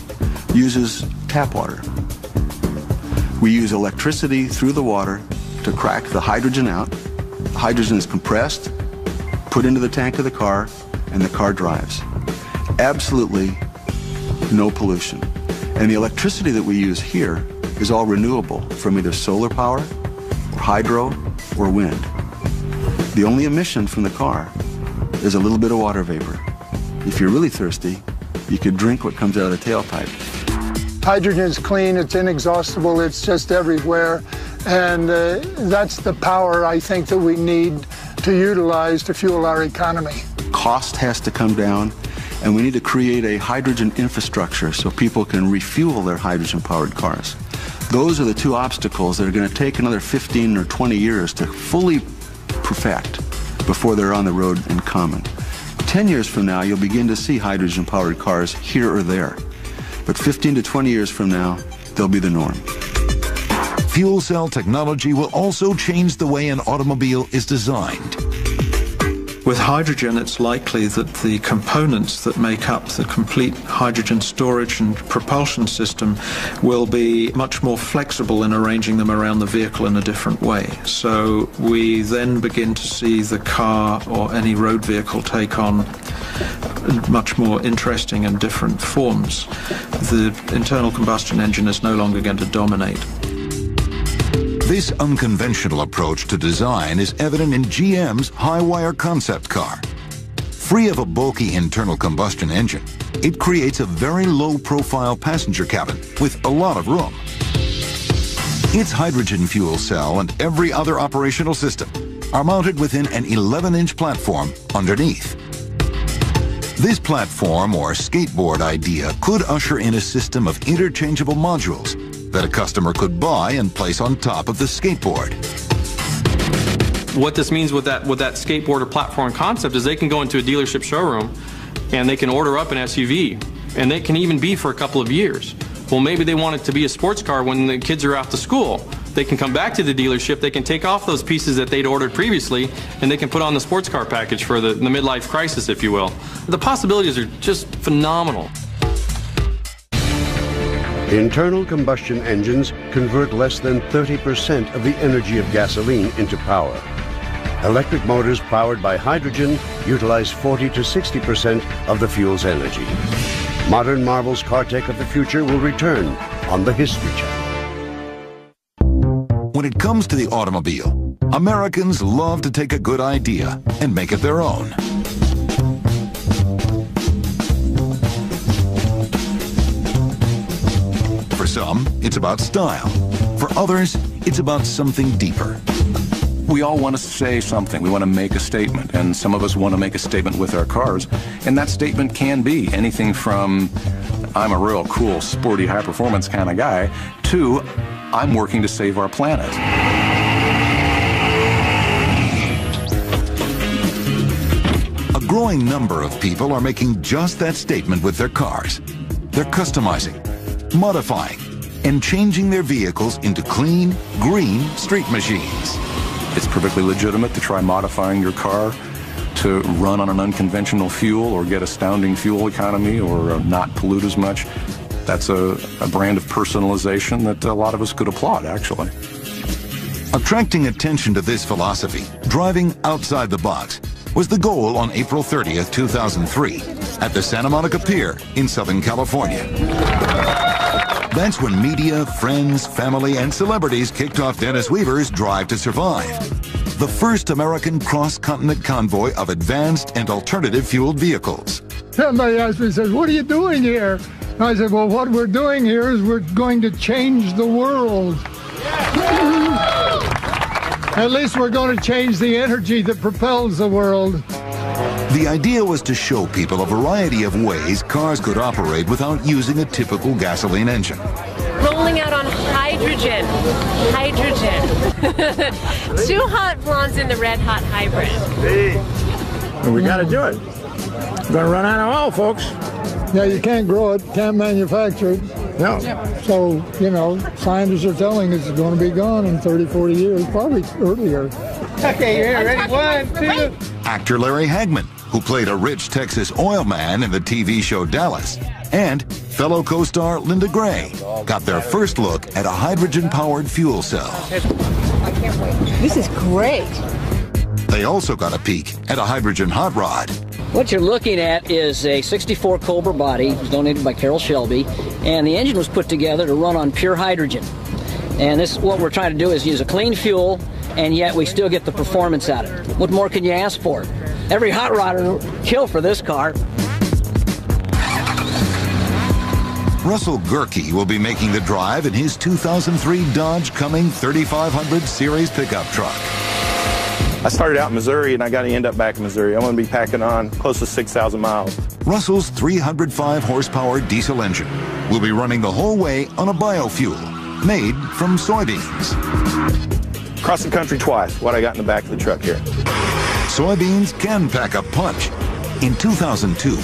uses tap water. We use electricity through the water to crack the hydrogen out. The hydrogen is compressed, put into the tank of the car, and the car drives. Absolutely no pollution. And the electricity that we use here is all renewable from either solar power, or hydro, or wind. The only emission from the car is a little bit of water vapor. If you're really thirsty, you could drink what comes out of the tailpipe. Hydrogen is clean, it's inexhaustible, it's just everywhere. And that's the power, I think, that we need to utilize to fuel our economy. Cost has to come down, and we need to create a hydrogen infrastructure so people can refuel their hydrogen-powered cars. Those are the 2 obstacles that are going to take another 15 or 20 years to fully perfect before they're on the road in common. 10 years from now, you'll begin to see hydrogen-powered cars here or there. But 15 to 20 years from now, they'll be the norm. Fuel cell technology will also change the way an automobile is designed. With hydrogen, it's likely that the components that make up the complete hydrogen storage and propulsion system will be much more flexible in arranging them around the vehicle in a different way. So we then begin to see the car or any road vehicle take on much more interesting and different forms. The internal combustion engine is no longer going to dominate. This unconventional approach to design is evident in GM's high-wire concept car. Free of a bulky internal combustion engine, it creates a very low-profile passenger cabin with a lot of room. Its hydrogen fuel cell and every other operational system are mounted within an 11-inch platform underneath. This platform or skateboard idea could usher in a system of interchangeable modules that a customer could buy and place on top of the skateboard. What this means with that skateboard or platform concept is they can go into a dealership showroom and they can order up an SUV, and they can even be for a couple of years. Well, maybe they want it to be a sports car when the kids are out to school. They can come back to the dealership, they can take off those pieces that they'd ordered previously, and they can put on the sports car package for the midlife crisis, if you will. The possibilities are just phenomenal. Internal combustion engines convert less than 30% of the energy of gasoline into power. Electric motors powered by hydrogen utilize 40 to 60% of the fuel's energy. Modern Marvel's CarTech of the future will return on the History Channel. When it comes to the automobile, Americans love to take a good idea and make it their own. For some, it's about style. For others, it's about something deeper. We all want to say something. We want to make a statement, and some of us want to make a statement with our cars, and that statement can be anything from I'm a real cool, sporty, high-performance kind of guy to I'm working to save our planet. A growing number of people are making just that statement with their cars. They're customizing, modifying, and changing their vehicles into clean, green street machines. It's perfectly legitimate to try modifying your car to run on an unconventional fuel or get astounding fuel economy or not pollute as much. That's a brand of personalization that a lot of us could applaud, actually. Attracting attention to this philosophy, driving outside the box, was the goal on April 30th, 2003, at the Santa Monica Pier in Southern California. That's when media, friends, family, and celebrities kicked off Dennis Weaver's Drive to Survive, the first American cross-continent convoy of advanced and alternative-fueled vehicles. Somebody asked me, says, "What are you doing here?" I said, "Well, what we're doing here is we're going to change the world." At least we're going to change the energy that propels the world. The idea was to show people a variety of ways cars could operate without using a typical gasoline engine. Rolling out on hydrogen. Hydrogen. 2 hot blondes in the red hot hybrid. Hey. We got to do it. We're going to run out of oil, folks. Yeah, you can't grow it, can't manufacture it. No. So, you know, scientists are telling us it's going to be gone in 30, 40 years, probably earlier. Okay, you're here. Ready? 1, 2. Actor Larry Hagman, who played a rich Texas oil man in the TV show Dallas, and fellow co-star Linda Gray got their first look at a hydrogen-powered fuel cell. This is great. They also got a peek at a hydrogen hot rod. What you're looking at is a 64 Cobra body. It was donated by Carroll Shelby, and the engine was put together to run on pure hydrogen. And this, what we're trying to do is use a clean fuel, and yet we still get the performance out of it. What more can you ask for? Every hot rodder will kill for this car. Russell Gerke will be making the drive in his 2003 Dodge Cumming 3500 series pickup truck. I started out in Missouri, and I got to end up back in Missouri. I'm going to be packing on close to 6,000 miles. Russell's 305 horsepower diesel engine will be running the whole way on a biofuel made from soybeans. Cross the country twice, what I got in the back of the truck here. Soybeans can pack a punch. In 2002,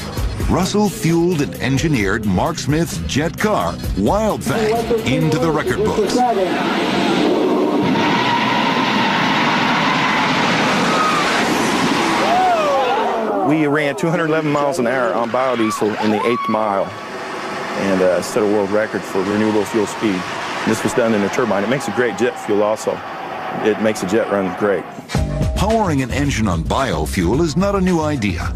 Russell fueled and engineered Mark Smith's jet car, Wildfang, into the record books. We ran 211 miles an hour on biodiesel in the 8th mile and set a world record for renewable fuel speed. And this was done in a turbine. It makes a great jet fuel also. It makes a jet run great. Powering an engine on biofuel is not a new idea.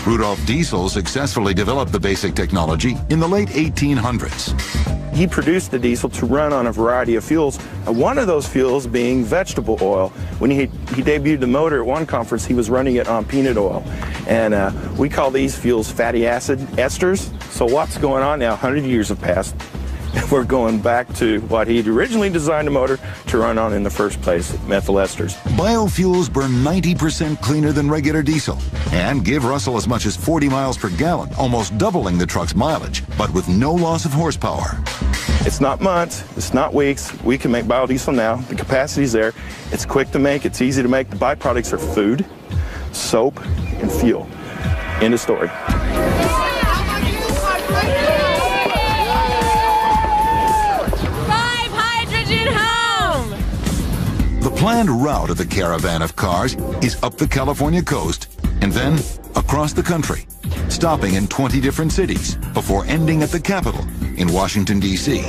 Rudolf Diesel successfully developed the basic technology in the late 1800s. He produced the diesel to run on a variety of fuels, one of those fuels being vegetable oil. When he debuted the motor at one conference, he was running it on peanut oil. And we call these fuels fatty acid esters. So what's going on now? 100 years have passed. we're going back to what he'd originally designed the motor to run on in the first place, methyl esters. Biofuels burn 90% cleaner than regular diesel and give Russell as much as 40 miles per gallon, almost doubling the truck's mileage, but with no loss of horsepower. It's not months, it's not weeks. We can make biodiesel now. The capacity's there. It's quick to make, it's easy to make. The byproducts are food, soap, and fuel. End of story. The planned route of the caravan of cars is up the California coast and then across the country, stopping in 20 different cities before ending at the capital in Washington, D.C.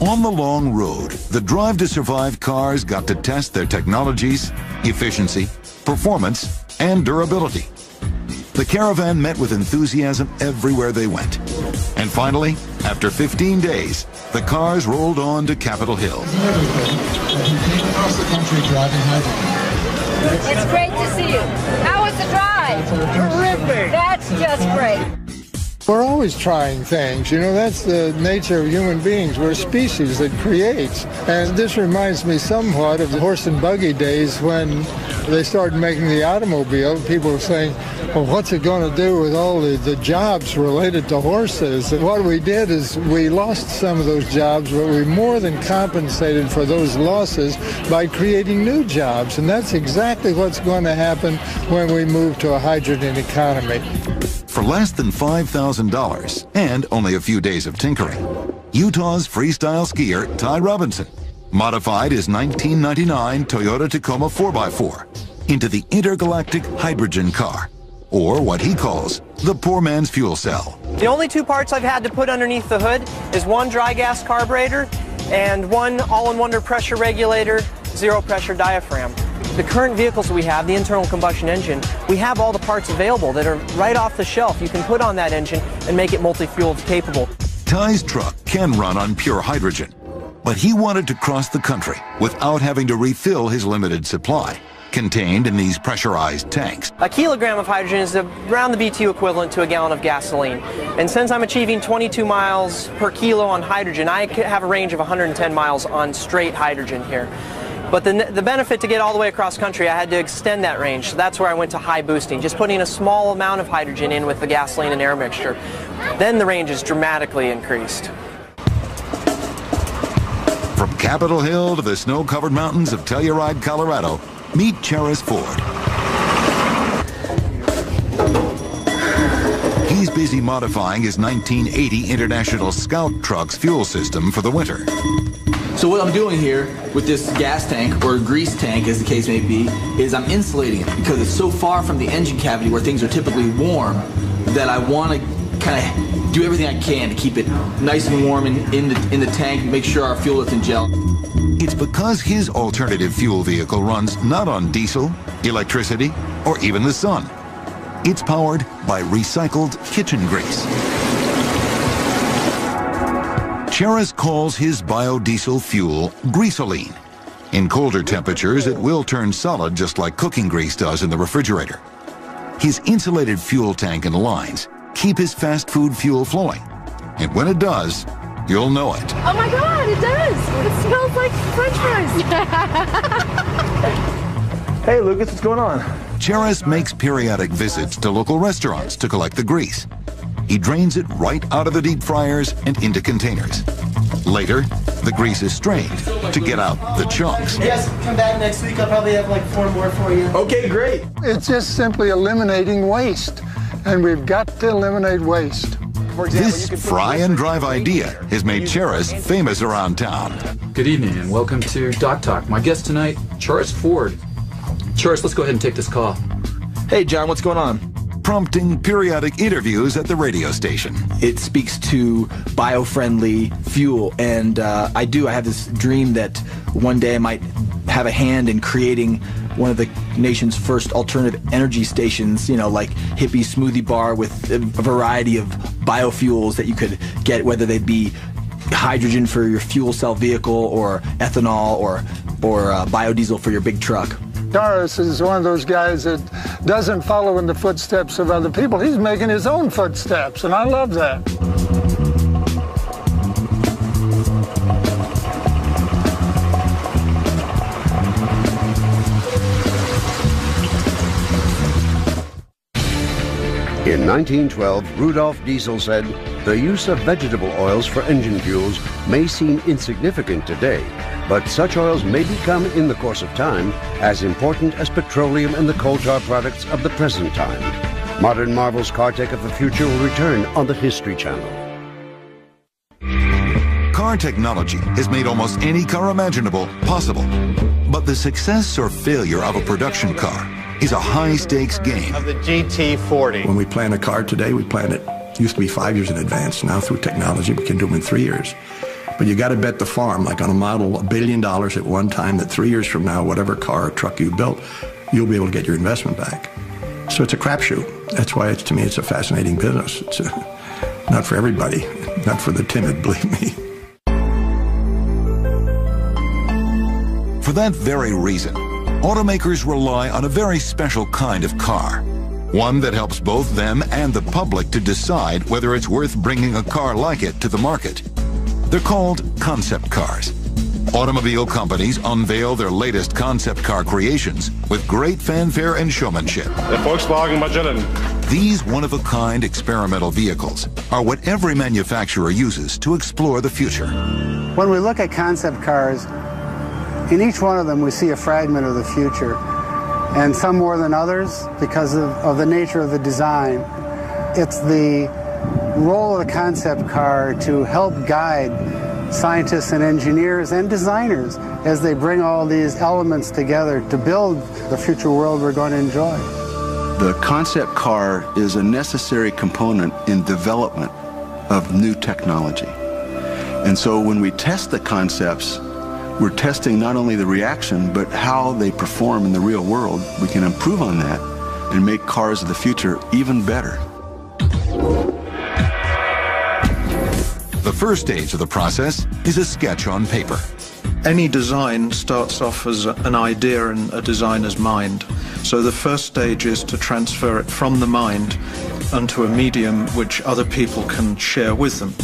On the long road, the Drive to Survive cars got to test their technologies, efficiency, performance, and durability. The caravan met with enthusiasm everywhere they went. And finally, after 15 days, the cars rolled on to Capitol Hill. Across the country driving hydrogen. It's great to see you. How was the drive? Terrific. That's just great. We're always trying things, you know, that's the nature of human beings. We're a species that creates. And this reminds me somewhat of the horse and buggy days when they started making the automobile. People were saying, well, what's it going to do with all the jobs related to horses? And what we did is we lost some of those jobs, but we more than compensated for those losses by creating new jobs. And that's exactly what's going to happen when we move to a hydrogen economy. For less than $5,000 and only a few days of tinkering, Utah's freestyle skier Ty Robinson modified his 1999 Toyota Tacoma 4x4 into the intergalactic hydrogen car, or what he calls the poor man's fuel cell. The only two parts I've had to put underneath the hood is one dry gas carburetor and one all-in-wonder pressure regulator, zero pressure diaphragm. The current vehicles we have, the internal combustion engine, we have all the parts available that are right off the shelf. You can put on that engine and make it multi-fuel capable. Ty's truck can run on pure hydrogen, but he wanted to cross the country without having to refill his limited supply, contained in these pressurized tanks. A kilogram of hydrogen is around the BTU equivalent to a gallon of gasoline. And since I'm achieving 22 miles per kilo on hydrogen, I have a range of 110 miles on straight hydrogen here. But the benefit to get all the way across country, I had to extend that range. So that's where I went to high boosting, just putting a small amount of hydrogen in with the gasoline and air mixture. Then the range is dramatically increased. From Capitol Hill to the snow-covered mountains of Telluride, Colorado, meet Cheris Ford. He's busy modifying his 1980 International Scout truck's fuel system for the winter. So what I'm doing here with this gas tank, or grease tank as the case may be, is I'm insulating it because it's so far from the engine cavity where things are typically warm that I want to kind of do everything I can to keep it nice and warm in the tank and make sure our fuel doesn't gel. It's because his alternative fuel vehicle runs not on diesel, electricity, or even the sun. It's powered by recycled kitchen grease. Cheris calls his biodiesel fuel greasoline. In colder temperatures, it will turn solid just like cooking grease does in the refrigerator. His insulated fuel tank and lines keep his fast food fuel flowing. And when it does, you'll know it. Oh my God, it does! It smells like French fries. Hey Lucas, what's going on? Cheris makes periodic visits to local restaurants to collect the grease. He drains it right out of the deep fryers and into containers. Later, the grease is strained to get out the chunks. Yes, come back next week. I'll probably have like 4 more for you. Okay, great. It's just simply eliminating waste, and we've got to eliminate waste. This fry and drive idea has made Cheris famous around town. Good evening and welcome to Doc Talk. My guest tonight, Cheris Ford. Cheris, let's go ahead and take this call. Hey John, what's going on? Prompting periodic interviews at the radio station. It speaks to bio-friendly fuel, and I have this dream that one day I might have a hand in creating one of the nation's first alternative energy stations, you know, like hippie smoothie bar with a variety of biofuels that you could get, whether they be hydrogen for your fuel cell vehicle or ethanol or biodiesel for your big truck. Doris is one of those guys that doesn't follow in the footsteps of other people. He's making his own footsteps, and I love that. In 1912, Rudolf Diesel said, "The use of vegetable oils for engine fuels may seem insignificant today, but such oils may become, in the course of time, as important as petroleum and the coal tar products of the present time." Modern Marvel's Car Tech of the Future will return on the History Channel. Car technology has made almost any car imaginable possible. But the success or failure of a production car is a high-stakes game. Of the GT40. When we plan a car today, we plan it, used to be 5 years in advance. Now through technology, we can do them in 3 years. But you got to bet the farm, like on a model, $1 billion at one time, that 3 years from now, whatever car or truck you built, you'll be able to get your investment back. So it's a crapshoot. That's why, to me, it's a fascinating business. It's not for everybody, not for the timid, believe me. For that very reason, automakers rely on a very special kind of car. One that helps both them and the public to decide whether it's worth bringing a car like it to the market. They're called concept cars. Automobile companies unveil their latest concept car creations with great fanfare and showmanship. The Volkswagen Magellan. These one-of-a-kind experimental vehicles are what every manufacturer uses to explore the future. When we look at concept cars, in each one of them we see a fragment of the future, and some more than others because of the nature of the design. It's the role of the concept car to help guide scientists and engineers and designers as they bring all these elements together to build the future world we're going to enjoy. The concept car is a necessary component in development of new technology. And so when we test the concepts, we're testing not only the reaction, but how they perform in the real world. We can improve on that and make cars of the future even better. The first stage of the process is a sketch on paper. Any design starts off as an idea in a designer's mind. So the first stage is to transfer it from the mind onto a medium which other people can share with them.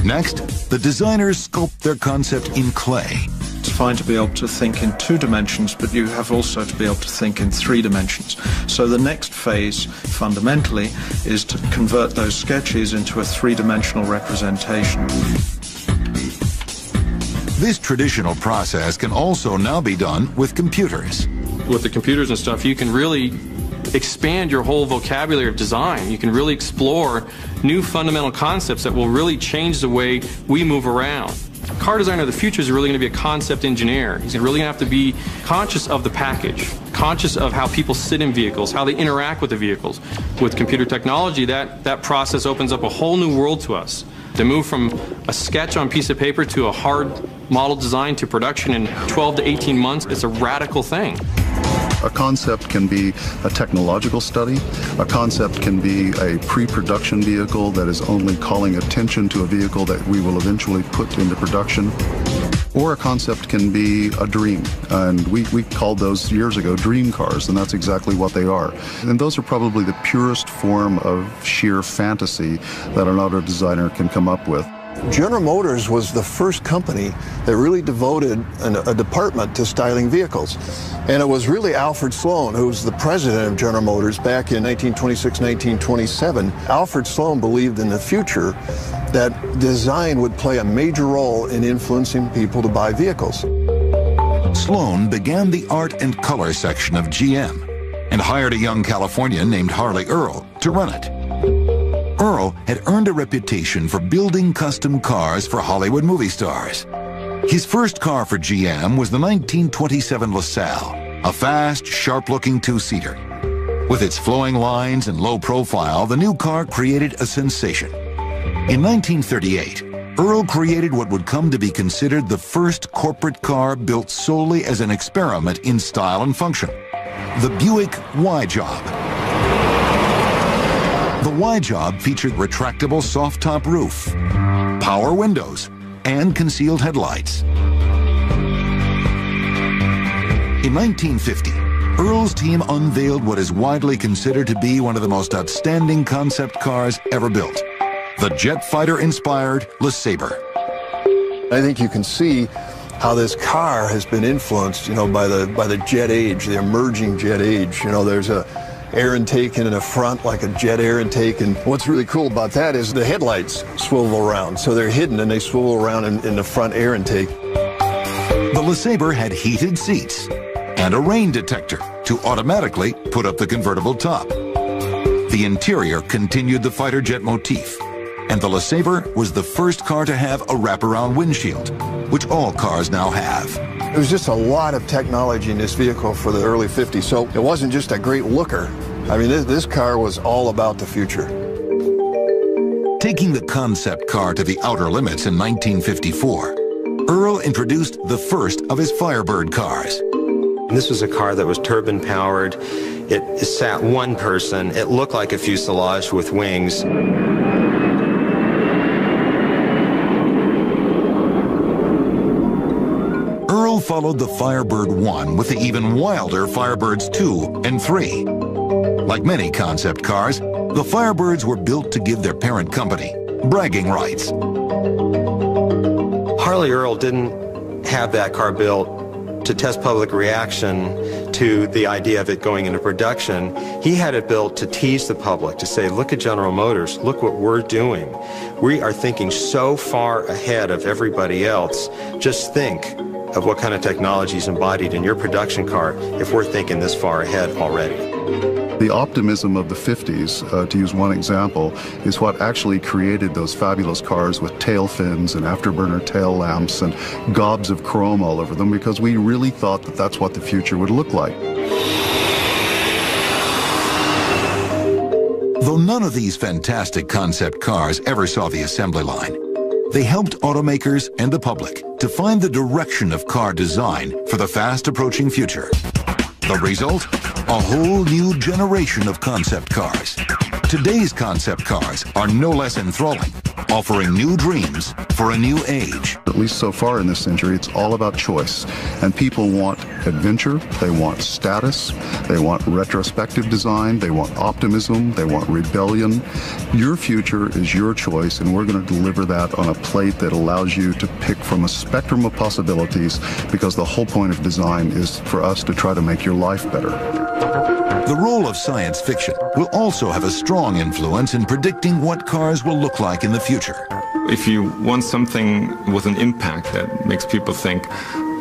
Next, the designers sculpt their concept in clay. It's fine to be able to think in 2 dimensions, but you have also to be able to think in 3 dimensions. So the next phase, fundamentally, is to convert those sketches into a 3-dimensional representation. This traditional process can also now be done with computers. With the computers and stuff, you can really expand your whole vocabulary of design. You can really explore new fundamental concepts that will really change the way we move around. Car designer of the future is really going to be a concept engineer. He's really going to have to be conscious of the package, conscious of how people sit in vehicles, how they interact with the vehicles. With computer technology, that process opens up a whole new world to us. To move from a sketch on a piece of paper to a hard model design to production in 12 to 18 months, it's a radical thing. A concept can be a technological study. A concept can be a pre-production vehicle that is only calling attention to a vehicle that we will eventually put into production. Or a concept can be a dream, and we called those years ago dream cars, and that's exactly what they are. And those are probably the purest form of sheer fantasy that an auto designer can come up with. General Motors was the first company that really devoted a department to styling vehicles. And it was really Alfred Sloan, who was the president of General Motors back in 1926, 1927. Alfred Sloan believed in the future that design would play a major role in influencing people to buy vehicles. Sloan began the art and color section of GM and hired a young Californian named Harley Earl to run it. Earl had earned a reputation for building custom cars for Hollywood movie stars. His first car for GM was the 1927 LaSalle, a fast, sharp-looking 2-seater. With its flowing lines and low profile, the new car created a sensation. In 1938, Earl created what would come to be considered the first corporate car built solely as an experiment in style and function, the Buick Y-Job. The Y-Job featured retractable soft-top roof, power windows, and concealed headlights. In 1950, Earl's team unveiled what is widely considered to be one of the most outstanding concept cars ever built, the jet fighter-inspired LeSabre. I think you can see how this car has been influenced, by the jet age, the emerging jet age. There's a air intake in the front, like a jet air intake. And what's really cool about that is the headlights swivel around. So they're hidden and they swivel around in the front air intake. The LeSabre had heated seats and a rain detector to automatically put up the convertible top. The interior continued the fighter jet motif, and the LeSabre was the first car to have a wraparound windshield, which all cars now have. There was just a lot of technology in this vehicle for the early 50s, so it wasn't just a great looker. I mean, this car was all about the future. Taking the concept car to the outer limits in 1954, Earl introduced the first of his Firebird cars. This was a car that was turbine powered. It sat one person. It looked like a fuselage with wings. Earl followed the Firebird 1 with the even wilder Firebirds 2 and 3. Like many concept cars, the Firebirds were built to give their parent company bragging rights. Harley Earl didn't have that car built to test public reaction to the idea of it going into production. He had it built to tease the public, to say, look at General Motors, look what we're doing. We are thinking so far ahead of everybody else. Just think of what kind of technology is embodied in your production car if we're thinking this far ahead already. The optimism of the 50s, to use one example, is what actually created those fabulous cars with tail fins and afterburner tail lamps and gobs of chrome all over them, because we really thought that that's what the future would look like. Though none of these fantastic concept cars ever saw the assembly line, they helped automakers and the public to find the direction of car design for the fast-approaching future. The result? A whole new generation of concept cars. Today's concept cars are no less enthralling, offering new dreams for a new age. At least so far in this century, it's all about choice. And people want adventure, they want status, they want retrospective design, they want optimism, they want rebellion. Your future is your choice, and we're going to deliver that on a plate that allows you to pick from a spectrum of possibilities, because the whole point of design is for us to try to make your life better. The role of science fiction will also have a strong influence in predicting what cars will look like in the future. If you want something with an impact that makes people think,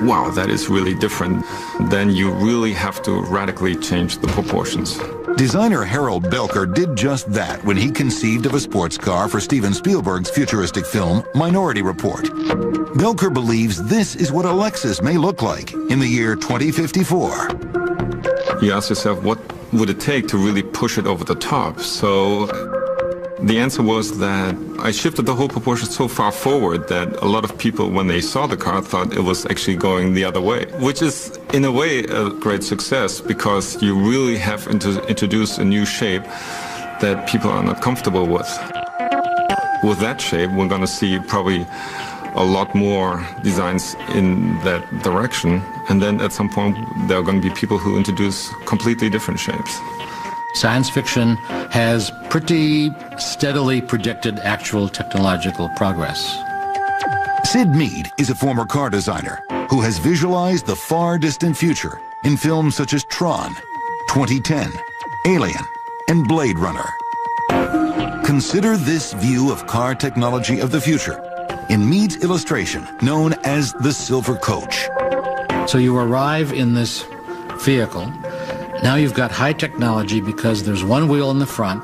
wow, that is really different, then you really have to radically change the proportions. Designer Harold Belker did just that when he conceived of a sports car for Steven Spielberg's futuristic film, Minority Report. Belker believes this is what a Lexus may look like in the year 2054. You ask yourself, what would it take to really push it over the top? So the answer was that I shifted the whole proportion so far forward that a lot of people, when they saw the car, thought it was actually going the other way, which is, in a way, a great success, because you really have introduced a new shape that people are not comfortable with. With that shape, we're going to see probably a lot more designs in that direction, and then at some point there are going to be people who introduce completely different shapes. Science fiction has pretty steadily predicted actual technological progress. Sid Mead is a former car designer who has visualized the far distant future in films such as Tron, 2010, Alien, and Blade Runner. Consider this view of car technology of the future in Mead's illustration known as the Silver Coach. So you arrive in this vehicle. Now you've got high technology because there's one wheel in the front,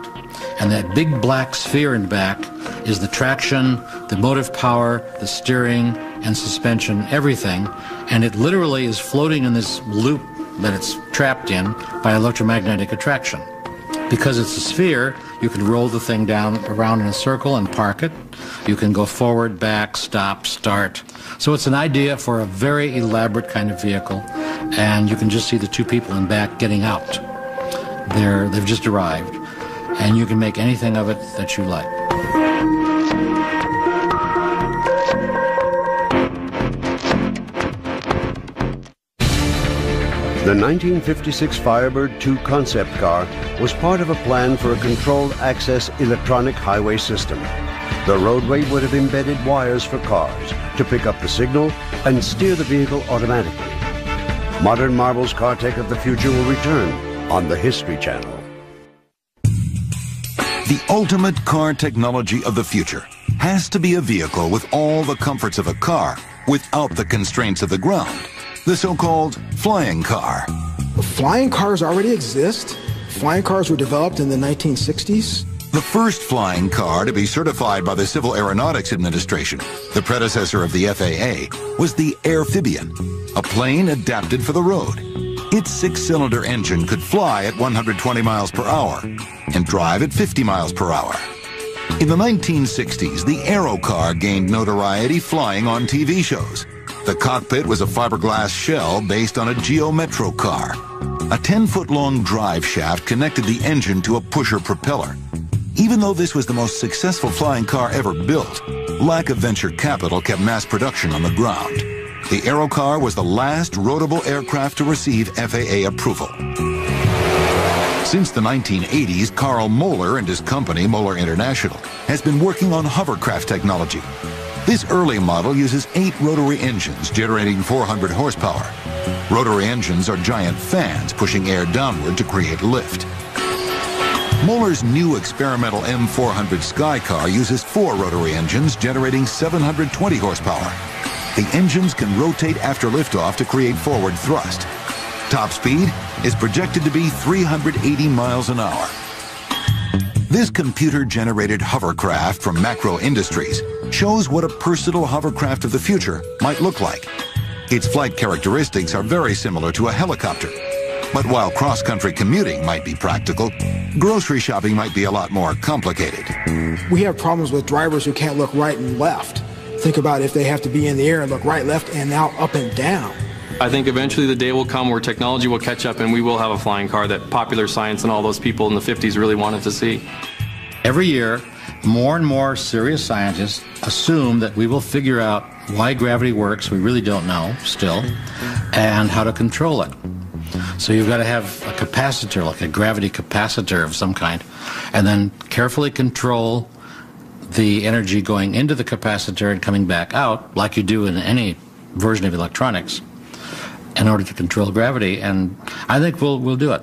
and that big black sphere in back is the traction, the motive power, the steering, and suspension, everything. And it literally is floating in this loop that it's trapped in by electromagnetic attraction. Because it's a sphere, you can roll the thing down around in a circle and park it. You can go forward, back, stop, start. So it's an idea for a very elaborate kind of vehicle, and you can just see the two people in back getting out. They've just arrived, and you can make anything of it that you like. The 1956 Firebird 2 concept car was part of a plan for a controlled access electronic highway system. The roadway would have embedded wires for cars to pick up the signal and steer the vehicle automatically. Modern Marvel's car tech of the future will return on the History Channel. The ultimate car technology of the future has to be a vehicle with all the comforts of a car without the constraints of the ground. The so-called flying car. Flying cars already exist. Flying cars were developed in the 1960s. The first flying car to be certified by the Civil Aeronautics Administration, the predecessor of the FAA, was the Airphibian, a plane adapted for the road. Its six-cylinder engine could fly at 120 miles per hour and drive at 50 miles per hour. In the 1960s, the Aero car gained notoriety flying on TV shows. The cockpit was a fiberglass shell based on a Geo Metro car. A 10-foot-long drive shaft connected the engine to a pusher propeller. Even though this was the most successful flying car ever built, lack of venture capital kept mass production on the ground. The Aero car was the last roadable aircraft to receive FAA approval. Since the 1980s, Carl Moeller and his company, Moeller International, has been working on hovercraft technology. This early model uses 8 rotary engines generating 400 horsepower. Rotary engines are giant fans pushing air downward to create lift. Moeller's new experimental M400 Sky car uses 4 rotary engines generating 720 horsepower. The engines can rotate after liftoff to create forward thrust. Top speed is projected to be 380 miles an hour. This computer-generated hovercraft from Macro Industries shows what a personal hovercraft of the future might look like. Its flight characteristics are very similar to a helicopter. But while cross-country commuting might be practical, grocery shopping might be a lot more complicated. We have problems with drivers who can't look right and left. Think about if they have to be in the air and look right, left, and now up and down. I think eventually the day will come where technology will catch up and we will have a flying car that popular science and all those people in the 50s really wanted to see. Every year, more and more serious scientists assume that we will figure out why gravity works, we really don't know still, and how to control it. So you've got to have a capacitor, like a gravity capacitor of some kind, and then carefully control the energy going into the capacitor and coming back out, like you do in any version of electronics, in order to control gravity, and I think we'll do it.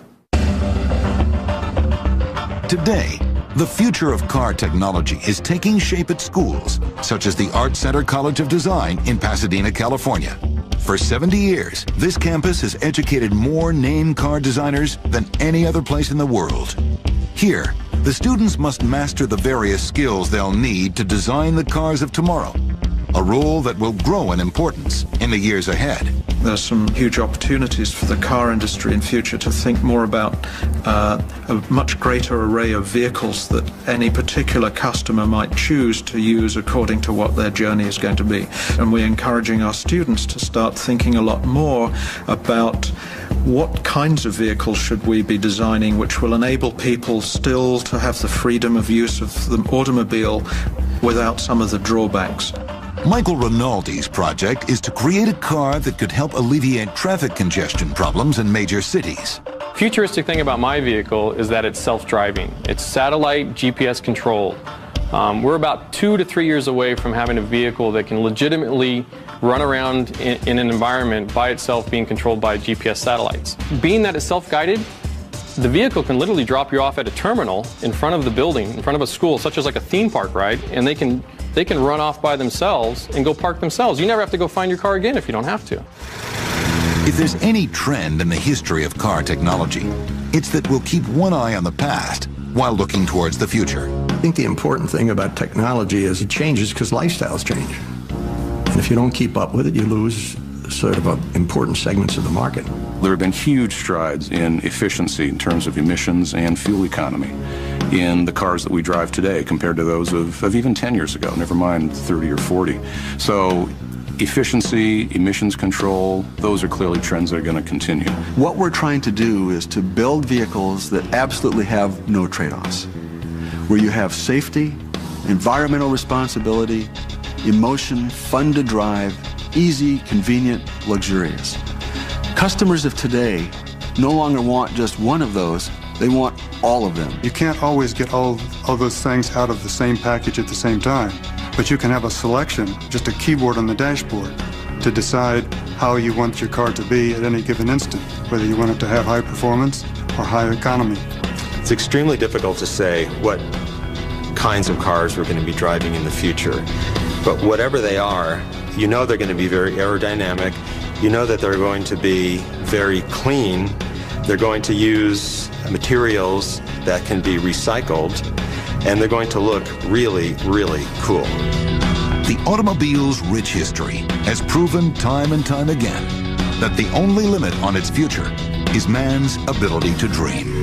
Today, the future of car technology is taking shape at schools, such as the Art Center College of Design in Pasadena, California. For 70 years, this campus has educated more name car designers than any other place in the world. Here, the students must master the various skills they'll need to design the cars of tomorrow, a role that will grow in importance in the years ahead. There's some huge opportunities for the car industry in future to think more about a much greater array of vehicles that any particular customer might choose to use according to what their journey is going to be. And we're encouraging our students to start thinking a lot more about what kinds of vehicles should we be designing which will enable people still to have the freedom of use of the automobile without some of the drawbacks. Michael Rinaldi's project is to create a car that could help alleviate traffic congestion problems in major cities. Futuristic thing about my vehicle is that it's self-driving. It's satellite GPS controlled. We're about 2 to 3 years away from having a vehicle that can legitimately run around in an environment by itself being controlled by GPS satellites. Being that it's self-guided, the vehicle can literally drop you off at a terminal in front of the building, in front of a school, such as like a theme park ride, and they can run off by themselves and go park themselves. You never have to go find your car again if you don't have to. If there's any trend in the history of car technology, it's that we'll keep one eye on the past while looking towards the future. I think the important thing about technology is it changes because lifestyles change. And if you don't keep up with it, you lose sort of important segments of the market. There have been huge strides in efficiency in terms of emissions and fuel economy in the cars that we drive today compared to those of even 10 years ago, never mind 30 or 40. So efficiency, emissions control, those are clearly trends that are going to continue. What we're trying to do is to build vehicles that absolutely have no trade-offs, where you have safety, environmental responsibility, emotion, fun to drive, easy, convenient, luxurious. Customers of today no longer want just one of those, they want all of them. You can't always get all those things out of the same package at the same time, but you can have a selection, just a keyboard on the dashboard, to decide how you want your car to be at any given instant, whether you want it to have high performance or high economy. It's extremely difficult to say what kinds of cars we're going to be driving in the future. But whatever they are, you know they're going to be very aerodynamic. You know that they're going to be very clean. They're going to use materials that can be recycled, and they're going to look really, really cool. The automobile's rich history has proven time and time again that the only limit on its future is man's ability to dream.